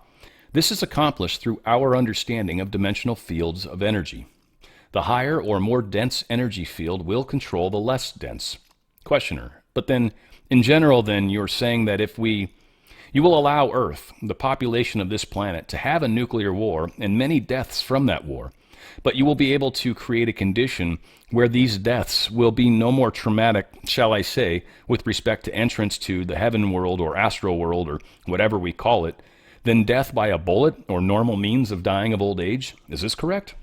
This is accomplished through our understanding of dimensional fields of energy. The higher or more dense energy field will control the less dense. Questioner: but then, in general then, you're saying that if you will allow Earth, the population of this planet, to have a nuclear war and many deaths from that war, but you will be able to create a condition where these deaths will be no more traumatic, shall I say, with respect to entrance to the heaven world or astral world or whatever we call it, than death by a bullet or normal means of dying of old age. Is this correct?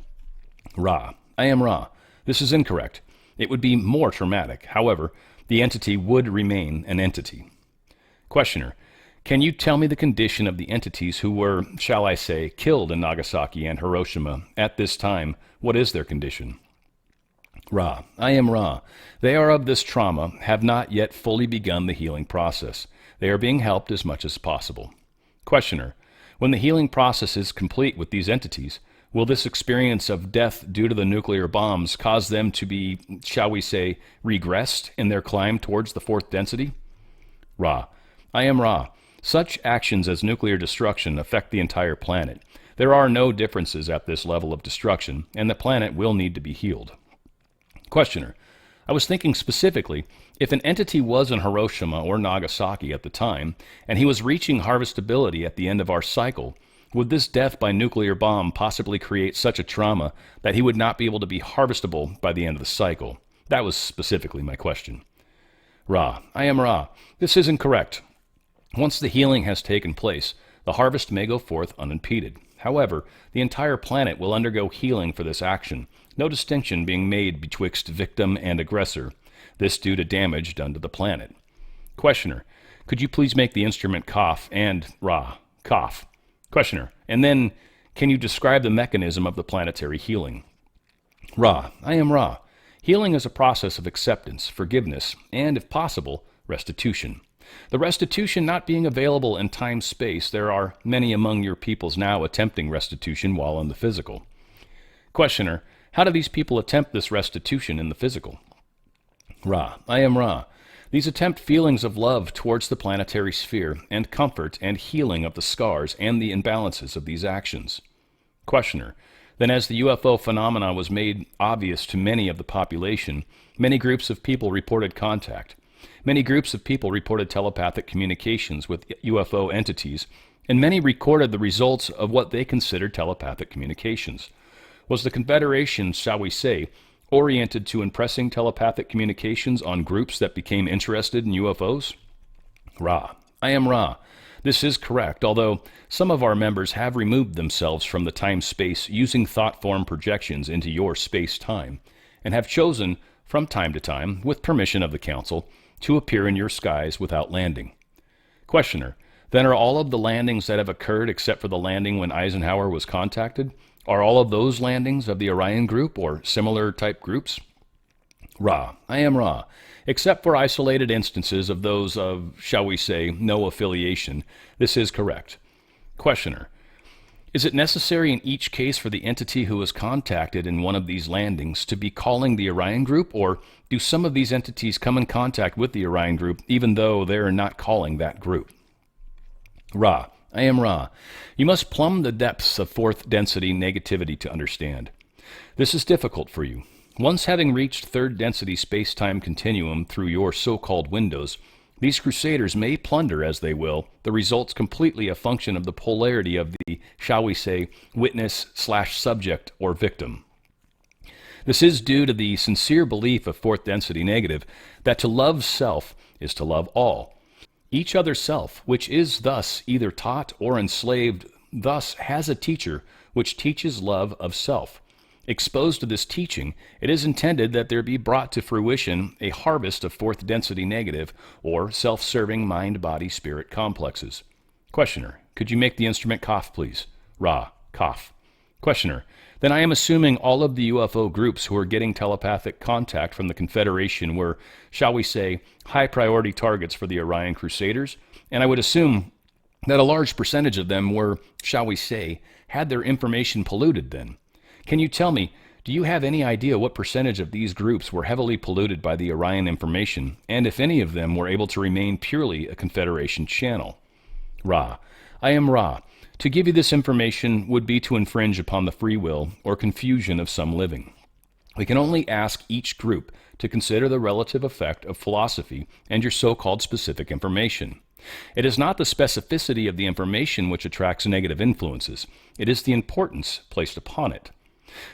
Ra: I am Ra. This is incorrect. It would be more traumatic. However, the entity would remain an entity. Questioner: can you tell me the condition of the entities who were, shall I say, killed in Nagasaki and Hiroshima at this time? What is their condition? Ra: I am Ra. They are of this trauma, have not yet fully begun the healing process. They are being helped as much as possible. Questioner: when the healing process is complete with these entities, will this experience of death due to the nuclear bombs cause them to be, shall we say, regressed in their climb towards the fourth density? Ra: I am Ra. Such actions as nuclear destruction affect the entire planet. There are no differences at this level of destruction, and the planet will need to be healed. Questioner: I was thinking specifically, if an entity was in Hiroshima or Nagasaki at the time, and he was reaching harvestability at the end of our cycle, would this death by nuclear bomb possibly create such a trauma that he would not be able to be harvestable by the end of the cycle? That was specifically my question. Ra: I am Ra. This is incorrect. Once the healing has taken place, the harvest may go forth unimpeded. However, the entire planet will undergo healing for this action, no distinction being made betwixt victim and aggressor, this due to damage done to the planet. Questioner: could you please make the instrument cough and, Ra, cough? Questioner: and then, can you describe the mechanism of the planetary healing? Ra: I am Ra. Healing is a process of acceptance, forgiveness, and, if possible, restitution. The restitution not being available in time-space, there are many among your peoples now attempting restitution while in the physical. Questioner: how do these people attempt this restitution in the physical? Ra: I am Ra. These attempt feelings of love towards the planetary sphere and comfort and healing of the scars and the imbalances of these actions. Questioner: then as the UFO phenomena was made obvious to many of the population, many groups of people reported contact. Many groups of people reported telepathic communications with UFO entities, and many recorded the results of what they considered telepathic communications. Was the Confederation, shall we say, oriented to impressing telepathic communications on groups that became interested in UFOs? Ra: I am Ra. This is correct, although some of our members have removed themselves from the time-space using thought-form projections into your space-time, and have chosen, from time to time, with permission of the Council, to appear in your skies without landing. Questioner: then are all of the landings that have occurred except for the landing when Eisenhower was contacted? Are all of those landings of the Orion group or similar type groups? Ra: I am Ra. Except for isolated instances of those of, shall we say, no affiliation, this is correct. Questioner: Is it necessary in each case for the entity who is contacted in one of these landings to be calling the Orion group, or do some of these entities come in contact with the Orion group even though they are not calling that group? Ra, I am Ra. You must plumb the depths of fourth density negativity to understand. This is difficult for you. Once having reached third density space-time continuum through your so-called windows, these crusaders may plunder as they will, the results completely a function of the polarity of the, shall we say, witness/subject or victim. This is due to the sincere belief of fourth density negative that to love self is to love all. Each other self, which is thus either taught or enslaved, thus has a teacher which teaches love of self. Exposed to this teaching, it is intended that there be brought to fruition a harvest of fourth density negative or self-serving mind-body-spirit complexes. Questioner, could you make the instrument cough, please? Ra, cough. Questioner, then I am assuming all of the UFO groups who are getting telepathic contact from the Confederation were, shall we say, high-priority targets for the Orion Crusaders, and I would assume that a large percentage of them were, shall we say, had their information polluted then. Can you tell me, do you have any idea what percentage of these groups were heavily polluted by the Orion information, and if any of them were able to remain purely a Confederation channel? Ra, I am Ra. To give you this information would be to infringe upon the free will or confusion of some living. We can only ask each group to consider the relative effect of philosophy and your so-called specific information. It is not the specificity of the information which attracts negative influences. It is the importance placed upon it.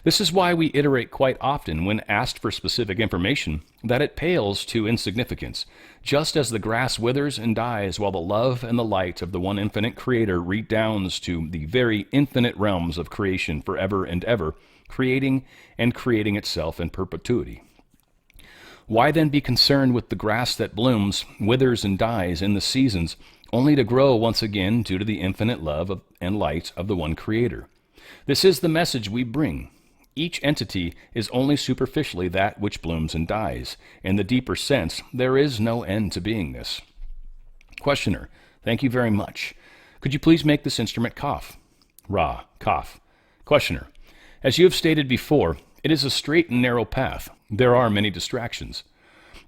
This is why we iterate quite often when asked for specific information that it pales to insignificance, just as the grass withers and dies while the love and the light of the one infinite Creator redounds to the very infinite realms of creation forever and ever, creating and creating itself in perpetuity. Why then be concerned with the grass that blooms, withers, and dies in the seasons, only to grow once again due to the infinite love and light of the one Creator? This is the message we bring. Each entity is only superficially that which blooms and dies. In the deeper sense, there is no end to beingness. Questioner, thank you very much. Could you please make this instrument cough? Ra, cough. Questioner, as you have stated before, it is a straight and narrow path. There are many distractions.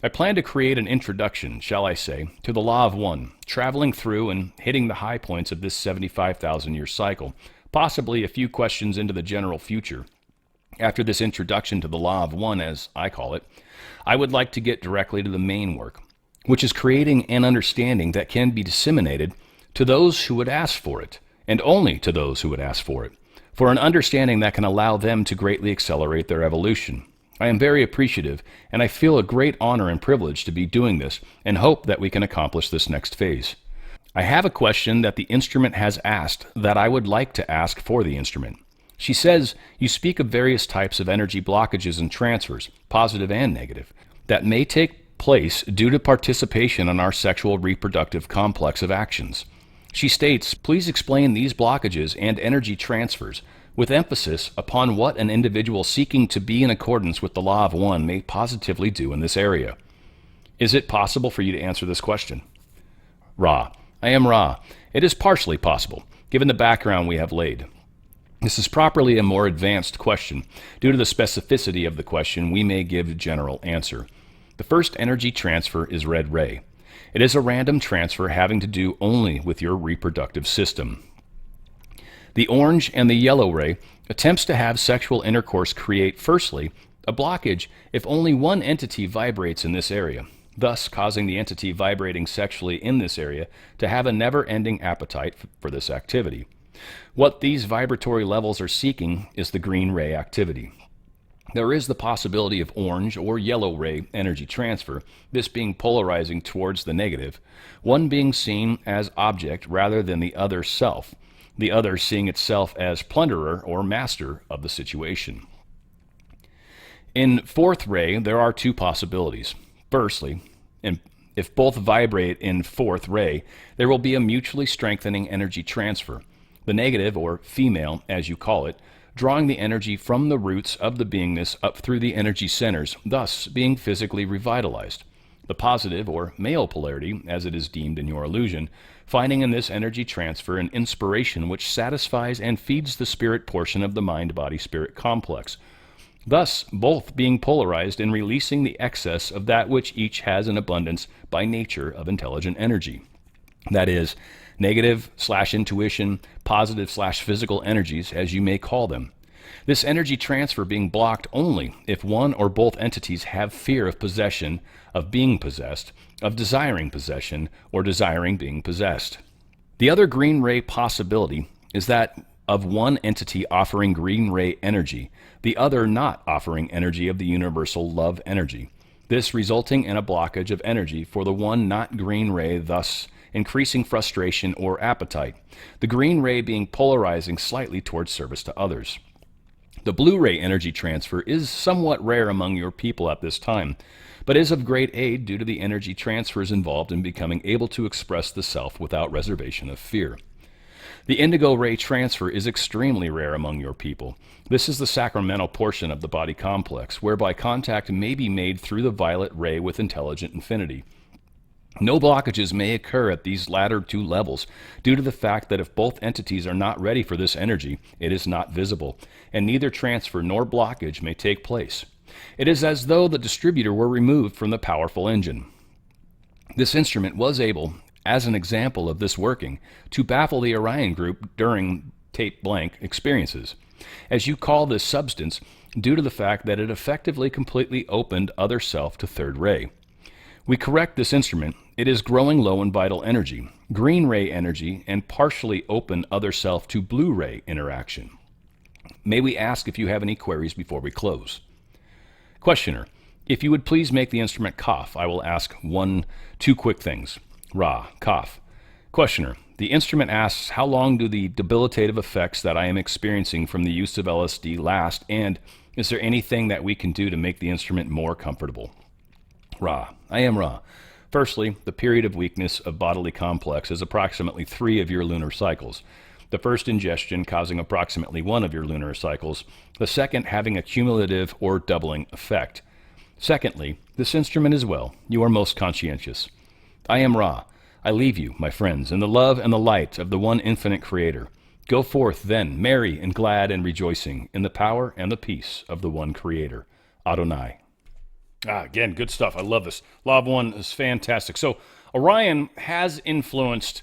I plan to create an introduction, shall I say, to the Law of One, traveling through and hitting the high points of this 75,000-year cycle, possibly a few questions into the general future. After this introduction to the Law of One, as I call it, I would like to get directly to the main work, which is creating an understanding that can be disseminated to those who would ask for it, and only to those who would ask for it, for an understanding that can allow them to greatly accelerate their evolution. I am very appreciative, and I feel a great honor and privilege to be doing this, and hope that we can accomplish this next phase. I have a question that the instrument has asked that I would like to ask for the instrument. She says, you speak of various types of energy blockages and transfers, positive and negative, that may take place due to participation in our sexual reproductive complex of actions. She states, please explain these blockages and energy transfers, with emphasis upon what an individual seeking to be in accordance with the Law of One may positively do in this area. Is it possible for you to answer this question? Ra, I am Ra. It is partially possible, given the background we have laid. This is properly a more advanced question. Due to the specificity of the question, we may give a general answer. The first energy transfer is red ray. It is a random transfer having to do only with your reproductive system. The orange and the yellow ray attempts to have sexual intercourse create, firstly, a blockage if only one entity vibrates in this area, thus causing the entity vibrating sexually in this area to have a never-ending appetite for this activity. What these vibratory levels are seeking is the green ray activity. There is the possibility of orange or yellow ray energy transfer, this being polarizing towards the negative, one being seen as object rather than the other self, the other seeing itself as plunderer or master of the situation. In fourth ray, there are two possibilities. Firstly, if both vibrate in fourth ray, there will be a mutually strengthening energy transfer, the negative, or female, as you call it, drawing the energy from the roots of the beingness up through the energy centers, thus being physically revitalized. the positive or male polarity, as it is deemed in your illusion, finding in this energy transfer an inspiration which satisfies and feeds the spirit portion of the mind-body-spirit complex, thus both being polarized and releasing the excess of that which each has an abundance by nature of intelligent energy. That is, negative/intuition, positive/physical energies, as you may call them. This energy transfer being blocked only if one or both entities have fear of possession, of being possessed, of desiring possession, or desiring being possessed. The other green ray possibility is that of one entity offering green ray energy, the other not offering energy of the universal love energy, this resulting in a blockage of energy for the one not green ray, thus increasing frustration or appetite, the green ray being polarizing slightly towards service to others. The blue ray energy transfer is somewhat rare among your people at this time, but is of great aid due to the energy transfers involved in becoming able to express the self without reservation of fear. The indigo ray transfer is extremely rare among your people. This is the sacramental portion of the body complex, whereby contact may be made through the violet ray with intelligent infinity. No blockages may occur at these latter two levels due to the fact that if both entities are not ready for this energy, it is not visible, and neither transfer nor blockage may take place. It is as though the distributor were removed from the powerful engine. This instrument was able, as an example of this working, to baffle the Orion group during tape blank experiences, as you call this substance, due to the fact that it effectively completely opened other self to third ray. We correct this instrument. It is growing low in vital energy, green ray energy, and partially open other self to blue ray interaction. May we ask if you have any queries before we close? Questioner, if you would please make the instrument cough, I will ask two quick things. Ra, cough. Questioner, the instrument asks, how long do the debilitative effects that I am experiencing from the use of LSD last, and is there anything that we can do to make the instrument more comfortable? Ra, I am Ra. Firstly, the period of weakness of bodily complex is approximately 3 of your lunar cycles. The first ingestion causing approximately 1 of your lunar cycles, the second having a cumulative or doubling effect. Secondly, this instrument is well. You are most conscientious. I am Ra. I leave you, my friends, in the love and the light of the one infinite Creator. Go forth, then, merry and glad and rejoicing, in the power and the peace of the one Creator. Adonai. Again, good stuff. I love this. Law of One is fantastic. So Orion has influenced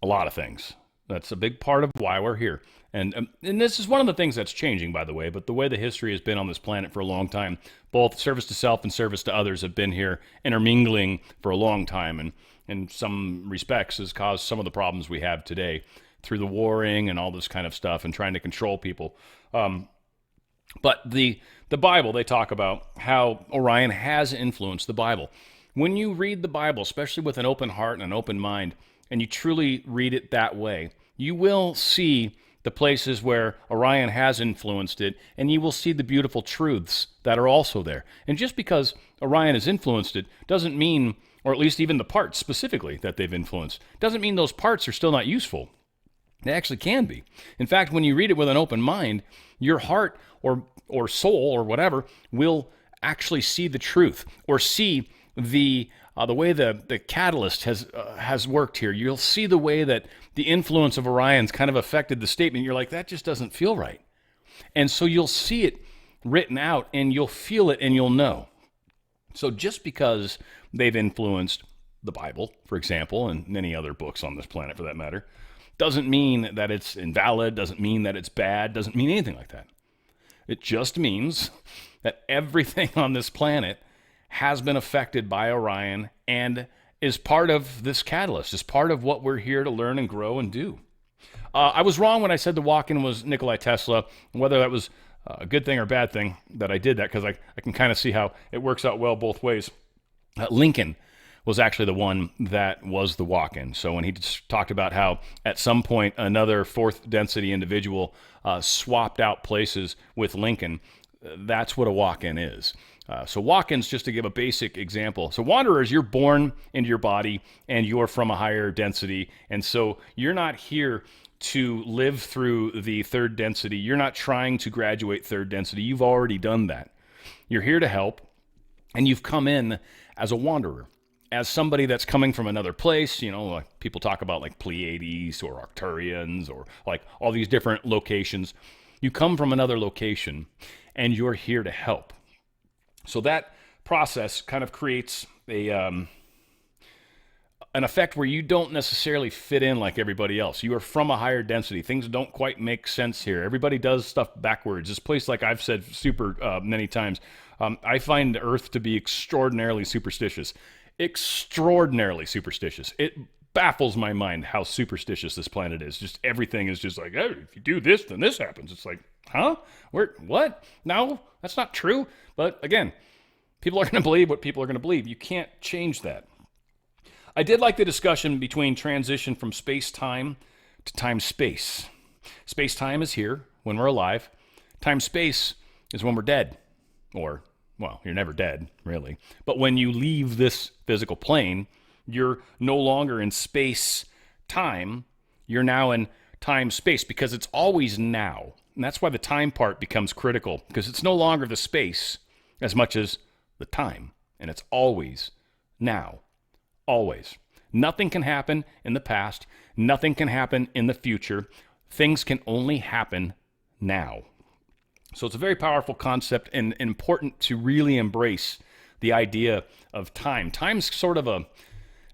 a lot of things. That's a big part of why we're here. And this is one of the things that's changing, by the way, but the way the history has been on this planet for a long time, both service to self and service to others have been here intermingling for a long time, and in some respects has caused some of the problems we have today through the warring and all this kind of stuff and trying to control people. But the Bible, they talk about how Orion has influenced the Bible. When you read the Bible, especially with an open heart and an open mind, and you truly read it that way, you will see the places where Orion has influenced it, and you will see the beautiful truths that are also there. And just because Orion has influenced it doesn't mean, or at least even the parts specifically that they've influenced, doesn't mean those parts are still not useful. They actually can be. In fact, when you read it with an open mind, your heart or soul or whatever will actually see the truth or see the way the catalyst has worked here. You'll see the way that the influence of Orion's kind of affected the statement. You're like, that just doesn't feel right. And so you'll see it written out and you'll feel it and you'll know. So just because they've influenced the Bible, for example, and many other books on this planet for that matter, doesn't mean that it's invalid, doesn't mean that it's bad, doesn't mean anything like that. It just means that everything on this planet has been affected by Orion and is part of this catalyst, is part of what we're here to learn and grow and do. I was wrong when I said the walk-in was Nikola Tesla, whether that was a good thing or bad thing that I did that, because I can kind of see how it works out well both ways. Lincoln was actually the one that was the walk-in. So when he talked about how at some point another fourth density individual swapped out places with Lincoln, that's what a walk-in is. So walk-ins, just to give a basic example. So wanderers, you're born into your body and you're from a higher density. And so you're not here to live through the third density. You're not trying to graduate third density. You've already done that. You're here to help, and you've come in as a wanderer. as somebody that's coming from another place, like people talk about like Pleiades or Arcturians or like all these different locations. You come from another location and you're here to help. So that process kind of creates an effect where you don't necessarily fit in like everybody else. You are from a higher density. Things don't quite make sense here. Everybody does stuff backwards. This place, like I've said super many times, I find Earth to be extraordinarily superstitious. Extraordinarily superstitious. It baffles my mind how superstitious this planet is. Just everything is just like, hey, if you do this, then this happens. It's like, huh? What? No, that's not true. But again, people are going to believe what people are going to believe. You can't change that. I did like the discussion between transition from space-time to time-space. Space-time is here when we're alive. Time-space is when we're dead. Or, well, you're never dead, really. But when you leave this physical plane, you're no longer in space-time. You're now in time-space because it's always now. And that's why the time part becomes critical, because it's no longer the space as much as the time. And it's always now. Always. Nothing can happen in the past. Nothing can happen in the future. Things can only happen now. So it's a very powerful concept and important to really embrace the idea of time. Time's sort of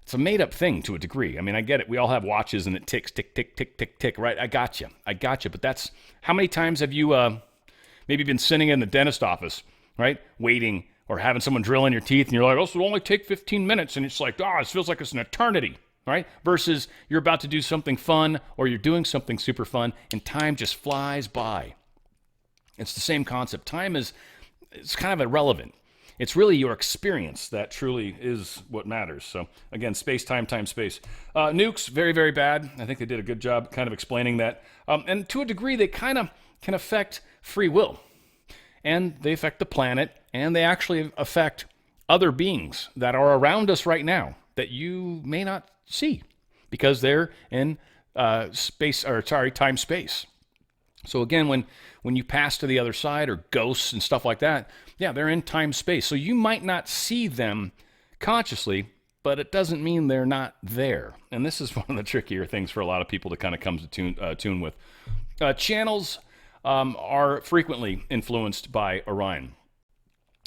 it's a made-up thing to a degree. I mean, I get it. We all have watches and it ticks, tick, tick, tick, tick, tick, right? I got you. But that's, how many times have you maybe been sitting in the dentist office, right? Waiting or having someone drill in your teeth and you're like, oh, this will only take 15 minutes. And it's like, it feels like it's an eternity, right? Versus you're about to do something fun or you're doing something super fun and time just flies by. It's the same concept. Time it's kind of irrelevant. It's really your experience that truly is what matters. So again, space, time, space. Nukes, very, very bad. I think they did a good job kind of explaining that. And to a degree, they kind of can affect free will. And they affect the planet, and they actually affect other beings that are around us right now that you may not see because they're in time, space. So again, when you pass to the other side or ghosts and stuff like that, yeah, they're in time, space. So you might not see them consciously, but it doesn't mean they're not there. And this is one of the trickier things for a lot of people to kind of come to tune with. Channels are frequently influenced by Orion.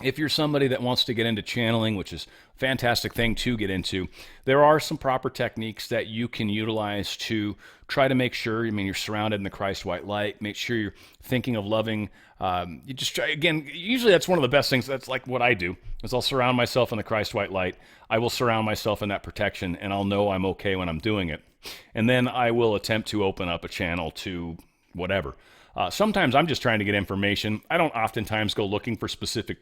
If you're somebody that wants to get into channeling, which is a fantastic thing to get into, there are some proper techniques that you can utilize to try to make sure, you're surrounded in the Christ white light, make sure you're thinking of loving. You just try, again, usually that's one of the best things. That's like what I do, is I'll surround myself in the Christ white light. I will surround myself in that protection, and I'll know I'm okay when I'm doing it. And then I will attempt to open up a channel to whatever. Sometimes I'm just trying to get information. I don't oftentimes go looking for specific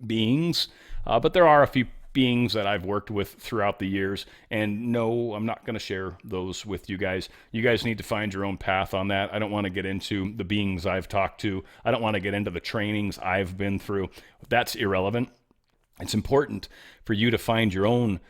beings, but there are a few beings that I've worked with throughout the years, and no, I'm not going to share those with you guys. You guys need to find your own path on that. I don't want to get into the beings I've talked to. I don't want to get into the trainings I've been through. That's irrelevant. It's important for you to find your own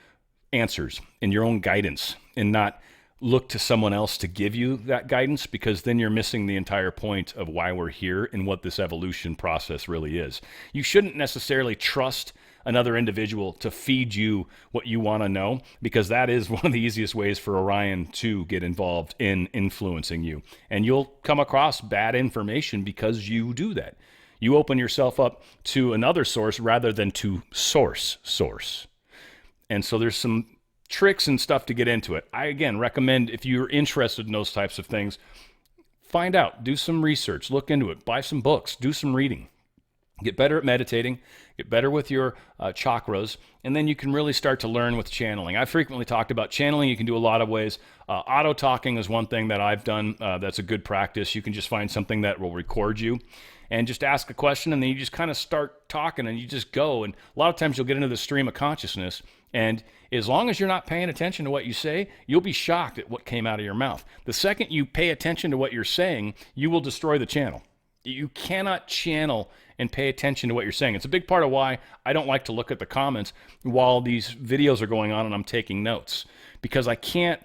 answers and your own guidance and not look to someone else to give you that guidance, because then you're missing the entire point of why we're here and what this evolution process really is. You shouldn't necessarily trust another individual to feed you what you want to know, because that is one of the easiest ways for Orion to get involved in influencing you. And you'll come across bad information because you do that. You open yourself up to another source rather than to source. And so there's some tricks and stuff to get into it. I, again, recommend, if you're interested in those types of things, find out, do some research, look into it, buy some books, do some reading, get better at meditating, get better with your chakras, and then you can really start to learn with channeling. I've frequently talked about channeling. You can do a lot of ways. Auto-talking is one thing that I've done that's a good practice. You can just find something that will record you and just ask a question, and then you just kind of start talking, and you just go. And a lot of times you'll get into the stream of consciousness, and as long as you're not paying attention to what you say, you'll be shocked at what came out of your mouth. The second you pay attention to what you're saying, you will destroy the channel. You cannot channel and pay attention to what you're saying. It's a big part of why I don't like to look at the comments while these videos are going on and I'm taking notes, because I can't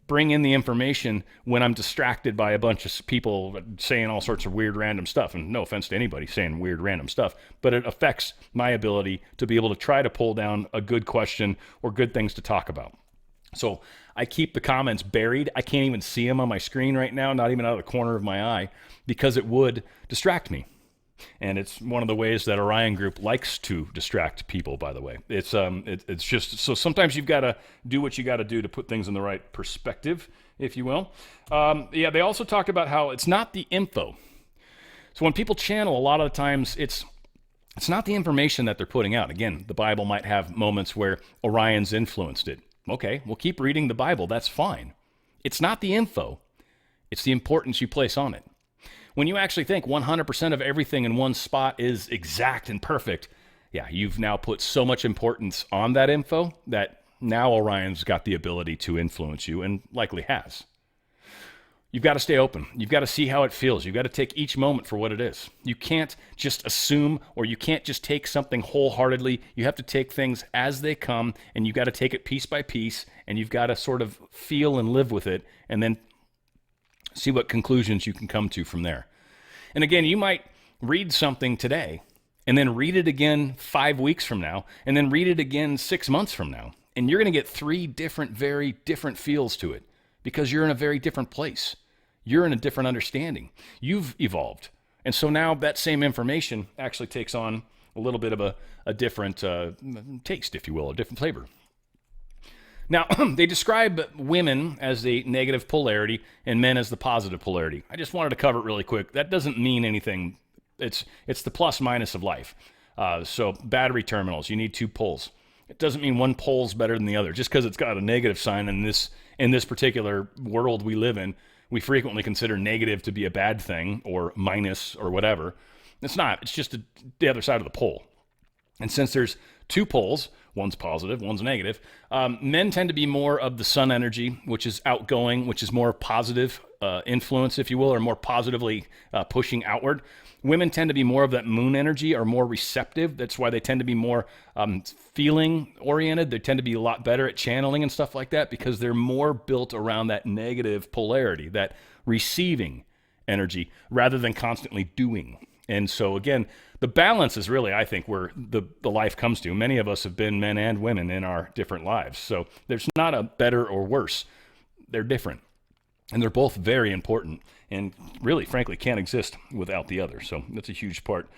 bring in the information when I'm distracted by a bunch of people saying all sorts of weird random stuff. And no offense to anybody saying weird random stuff, but it affects my ability to be able to try to pull down a good question or good things to talk about. So I keep the comments buried. I can't even see them on my screen right now, not even out of the corner of my eye, because it would distract me. And it's one of the ways that Orion Group likes to distract people, by the way. It's just, so sometimes you've got to do what you got to do to put things in the right perspective, if you will. They also talked about how it's not the info. So when people channel, a lot of the times it's not the information that they're putting out. Again, the Bible might have moments where Orion's influenced it. Okay, well, keep reading the Bible. That's fine. It's not the info. It's the importance you place on it. When you actually think 100% of everything in one spot is exact and perfect, yeah, you've now put so much importance on that info that now Orion's got the ability to influence you, and likely has. You've got to stay open. You've got to see how it feels. You've got to take each moment for what it is. You can't just assume, or you can't just take something wholeheartedly. You have to take things as they come, and you've got to take it piece by piece, and you've got to sort of feel and live with it, and then see what conclusions you can come to from there. And again, you might read something today and then read it again 5 weeks from now and then read it again 6 months from now. And you're going to get 3 different, very different feels to it because you're in a very different place. You're in a different understanding. You've evolved. And so now that same information actually takes on a little bit of a different taste, if you will, a different flavor. Now, they describe women as the negative polarity and men as the positive polarity. I just wanted to cover it really quick. That doesn't mean anything. It's the plus minus of life. So battery terminals, you need 2 poles. It doesn't mean one pole's better than the other. Just because it's got a negative sign in this particular world we live in, we frequently consider negative to be a bad thing or minus or whatever. It's not. It's just the other side of the pole. And since there's 2 poles, one's positive, one's negative, men tend to be more of the sun energy, which is outgoing, which is more positive influence, if you will, or more positively pushing outward. Women tend to be more of that moon energy, or more receptive. That's why they tend to be more feeling oriented. They tend to be a lot better at channeling and stuff like that because they're more built around that negative polarity, that receiving energy, rather than constantly doing. And so again, the balance is really, I think, where the life comes to. Many of us have been men and women in our different lives. So there's not a better or worse. They're different. And they're both very important and really, frankly, can't exist without the other. So that's a huge part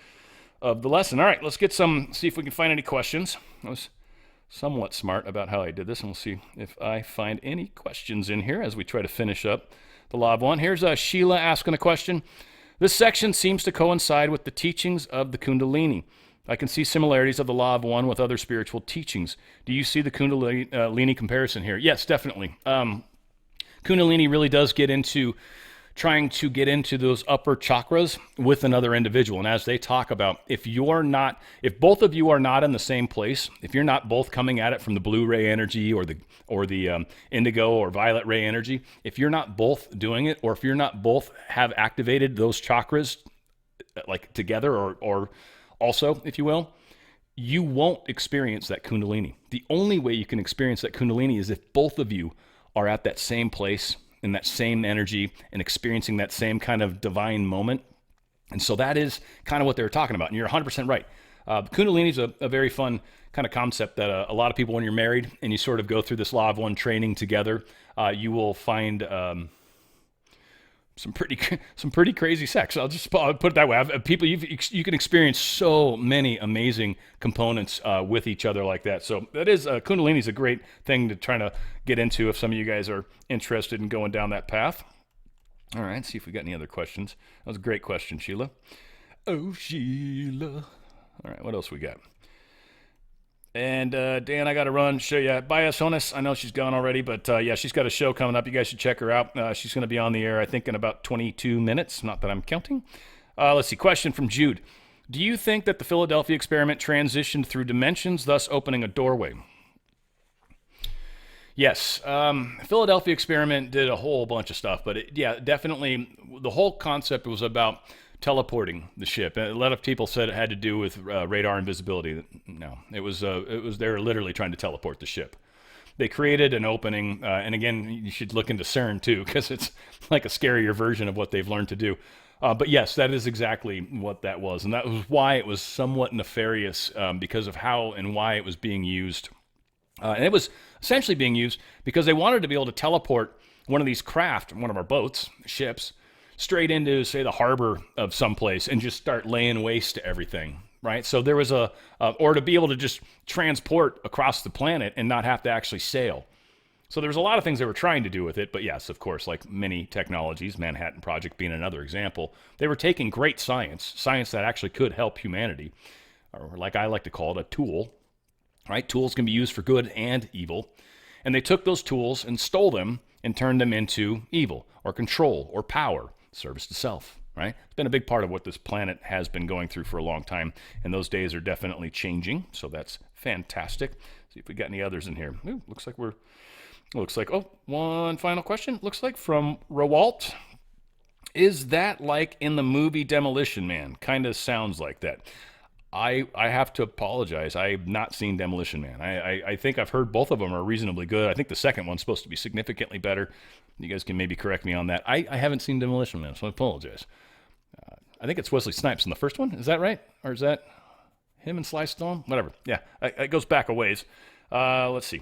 of the lesson. All right, let's see if we can find any questions. I was somewhat smart about how I did this, and we'll see if I find any questions in here as we try to finish up the Law of One. Here's Sheila asking a question. This section seems to coincide with the teachings of the Kundalini. I can see similarities of the Law of One with other spiritual teachings. Do you see the Kundalini comparison here? Yes, definitely. Kundalini really does get into trying to get into those upper chakras with another individual. And as they talk about, if both of you are not in the same place, if you're not both coming at it from the blue ray energy or the indigo or violet ray energy, if you're not both doing it, or if you're not both have activated those chakras like together or also, if you will, you won't experience that Kundalini. The only way you can experience that Kundalini is if both of you are at that same place in that same energy and experiencing that same kind of divine moment. And so that is kind of what they were talking about. And you're 100% right. Kundalini is a very fun kind of concept that a lot of people, when you're married and you sort of go through this Law of One training together, you will find some pretty crazy sex. I'll put it that way. People, you can experience so many amazing components with each other like that. So that is Kundalini is a great thing to try to get into if some of you guys are interested in going down that path. All right, see if we got any other questions. That was a great question, Sheila. Oh, Sheila. All right, what else we got? And Dan, I got to run. Show you. Bye, Sonis. I know she's gone already, but yeah, she's got a show coming up. You guys should check her out. She's going to be on the air, I think, in about 22 minutes. Not that I'm counting. Let's see. Question from Jude. Do you think that the Philadelphia experiment transitioned through dimensions, thus opening a doorway? Yes. Philadelphia experiment did a whole bunch of stuff, but yeah, definitely the whole concept was about teleporting the ship. A lot of people said it had to do with radar invisibility. No, it was they were literally trying to teleport the ship. they created an opening, and again, you should look into CERN too, because it's like a scarier version of what they've learned to do. But yes, that is exactly what that was, and that was why it was somewhat nefarious, because of how and why it was being used. And it was essentially being used because they wanted to be able to teleport one of these craft, one of our boats, ships, straight into, say, the harbor of someplace and just start laying waste to everything, right? So there was or to be able to just transport across the planet and not have to actually sail. So there was a lot of things they were trying to do with it, but yes, of course, like many technologies, Manhattan Project being another example, they were taking great science that actually could help humanity, or like I like to call it, a tool, right? Tools can be used for good and evil, and they took those tools and stole them and turned them into evil or control or power, service to self, right? It's been a big part of what this planet has been going through for a long time, and those days are definitely changing, so that's fantastic. See if we got any others in here. Ooh, looks like, oh, one final question. Looks like from Rawalt. Is that like in the movie Demolition Man? Kind of sounds like that. I have to apologize. I've not seen Demolition Man. I think I've heard both of them are reasonably good. I think the second one's supposed to be significantly better. You guys can maybe correct me on that. I haven't seen Demolition Man, so I apologize. I think it's Wesley Snipes in the first one. Is that right? Or is that him and Sly Stallone? Whatever. Yeah, it goes back a ways. Let's see.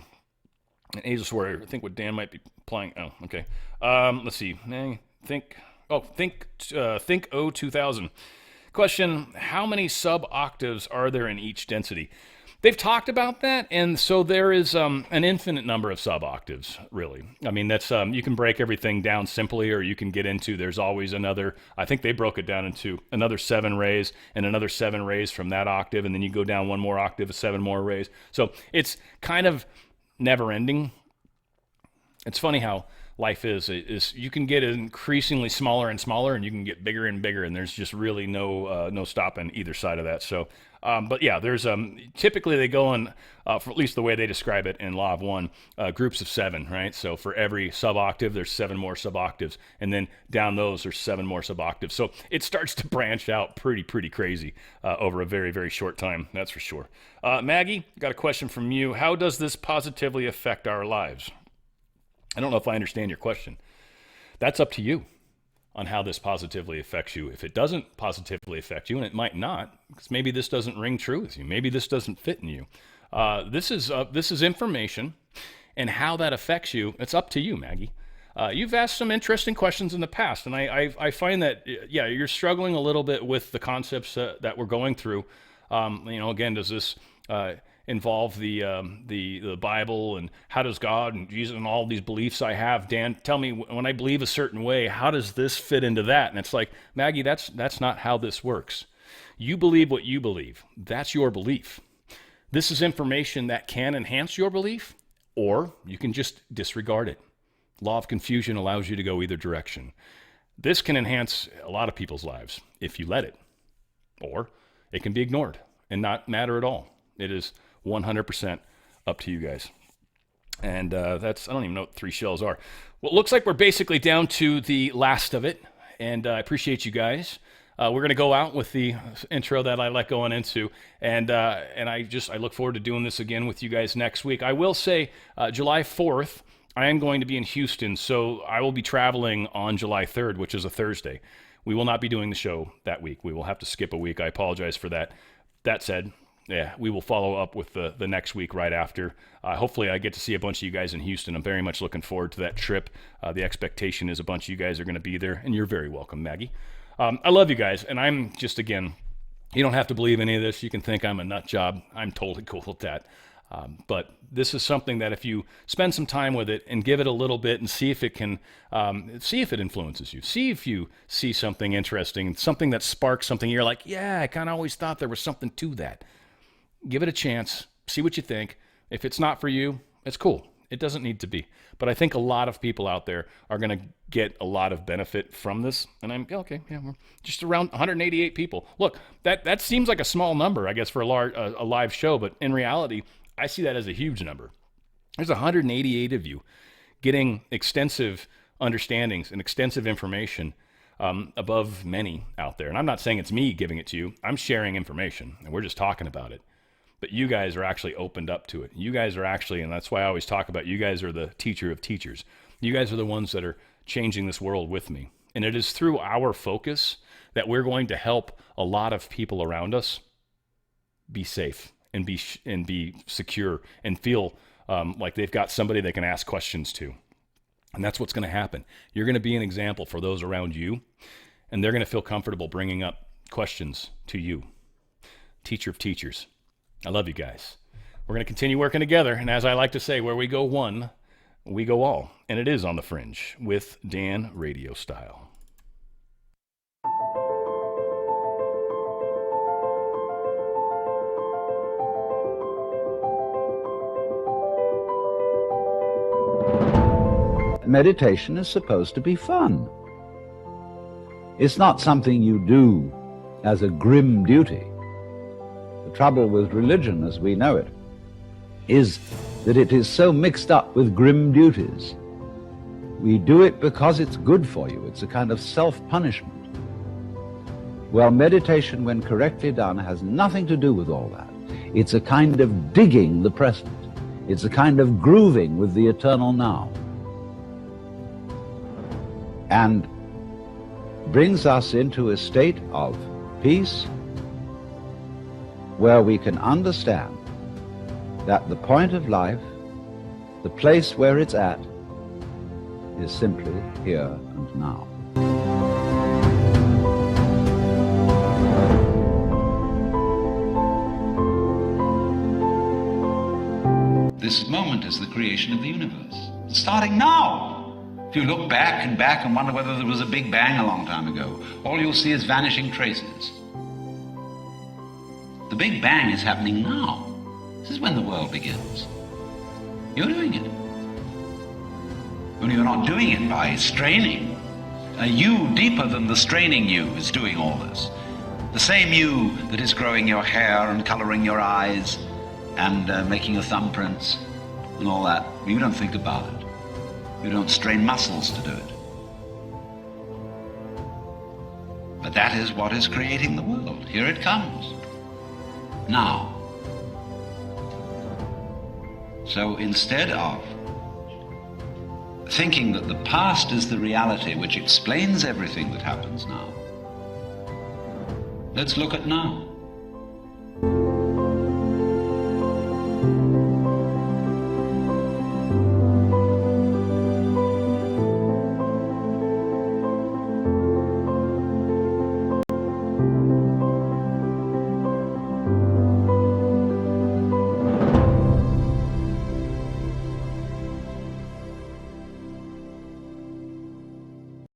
Ageless Warrior. I think what Dan might be playing. Oh, okay. Let's see. Think 2000. Question, how many sub-octaves are there in each density? They've talked about that, and so there is an infinite number of sub-octaves, really. I mean, that's you can break everything down simply, or you can get into, there's always another, I think they broke it down into another 7 rays, and another 7 rays from that octave, and then you go down one more octave, 7 more rays. So it's kind of never-ending. It's funny how life is you can get increasingly smaller and smaller, and you can get bigger and bigger, and there's just really no stopping either side of that. So, but yeah, there's typically they go in, for at least the way they describe it in Law of One, groups of 7, right? So for every sub-octave, there's 7 more sub-octaves, and then down those, there's 7 more sub-octaves. So it starts to branch out pretty crazy over a very, very short time, that's for sure. Maggie, got a question from you. How does this positively affect our lives? I don't know if I understand your question. That's up to you on how this positively affects you. If it doesn't positively affect you, and it might not, because maybe this doesn't ring true with you, maybe this doesn't fit in you. This is information, and how that affects you, it's up to you, Maggie. You've asked some interesting questions in the past, and I find that, yeah, you're struggling a little bit with the concepts that we're going through. Again, does this involve the Bible, and how does God and Jesus and all these beliefs I have? Dan, tell me, when I believe a certain way, how does this fit into that? And it's like, Maggie, that's not how this works. You believe what you believe. That's your belief. This is information that can enhance your belief, or you can just disregard it. Law of confusion allows you to go either direction. This can enhance a lot of people's lives if you let it, or it can be ignored and not matter at all. It is 100% up to you guys. And I don't even know what 3 shells are. Well, it looks like we're basically down to the last of it, and I appreciate you guys. We're going to go out with the intro that I like going into, and I look forward to doing this again with you guys next week. I will say July 4th, I am going to be in Houston, so I will be traveling on July 3rd, which is a Thursday. We will not be doing the show that week. We will have to skip a week. I apologize for that. That said, yeah, we will follow up with the next week right after. Hopefully I get to see a bunch of you guys in Houston. I'm very much looking forward to that trip. The expectation is a bunch of you guys are going to be there, and you're very welcome, Maggie. I love you guys, and I'm just, again, you don't have to believe any of this. You can think I'm a nut job. I'm totally cool with that. But this is something that if you spend some time with it and give it a little bit and see if it can, see if it influences you. See if you see something interesting, something that sparks something. You're like, yeah, I kind of always thought there was something to that. Give it a chance. See what you think. If it's not for you, it's cool. It doesn't need to be. But I think a lot of people out there are going to get a lot of benefit from this. And I'm, okay, yeah, we're just around 188 people. Look, that seems like a small number, I guess, for a live show. But in reality, I see that as a huge number. There's 188 of you getting extensive understandings and extensive information above many out there. And I'm not saying it's me giving it to you. I'm sharing information, and we're just talking about it. but you guys are actually opened up to it. You guys are actually, and that's why I always talk about, you guys are the teacher of teachers. You guys are the ones that are changing this world with me. And it is through our focus that we're going to help a lot of people around us be safe and be secure and feel like they've got somebody they can ask questions to. And that's what's going to happen. You're going to be an example for those around you, and they're going to feel comfortable bringing up questions to you. Teacher of teachers. I love you guys. We're going to continue working together, and as I like to say, where we go one, we go all. And it is on the Fringe with Dan RadioStyle. Meditation is supposed to be fun. It's not something you do as a grim duty. The trouble with religion as we know it is that it is so mixed up with grim duties. We do it because it's good for you. It's a kind of self-punishment. Well, meditation, when correctly done, has nothing to do with all that. It's a kind of digging the present. It's a kind of grooving with the eternal now. And brings us into a state of peace where we can understand that the point of life, the place where it's at, is simply here and now. This moment is the creation of the universe. It's starting now. If you look back and wonder whether there was a big bang a long time ago, all you'll see is vanishing traces. The big bang is happening now. This is when the world begins. You're doing it. Only you're not doing it by straining. A you deeper than the straining you is doing all this. The same you that is growing your hair and coloring your eyes and making your thumbprints and all that. You don't think about it. You don't strain muscles to do it. But that is what is creating the world. Here it comes. Now. So instead of thinking that the past is the reality which explains everything that happens now, let's look at now.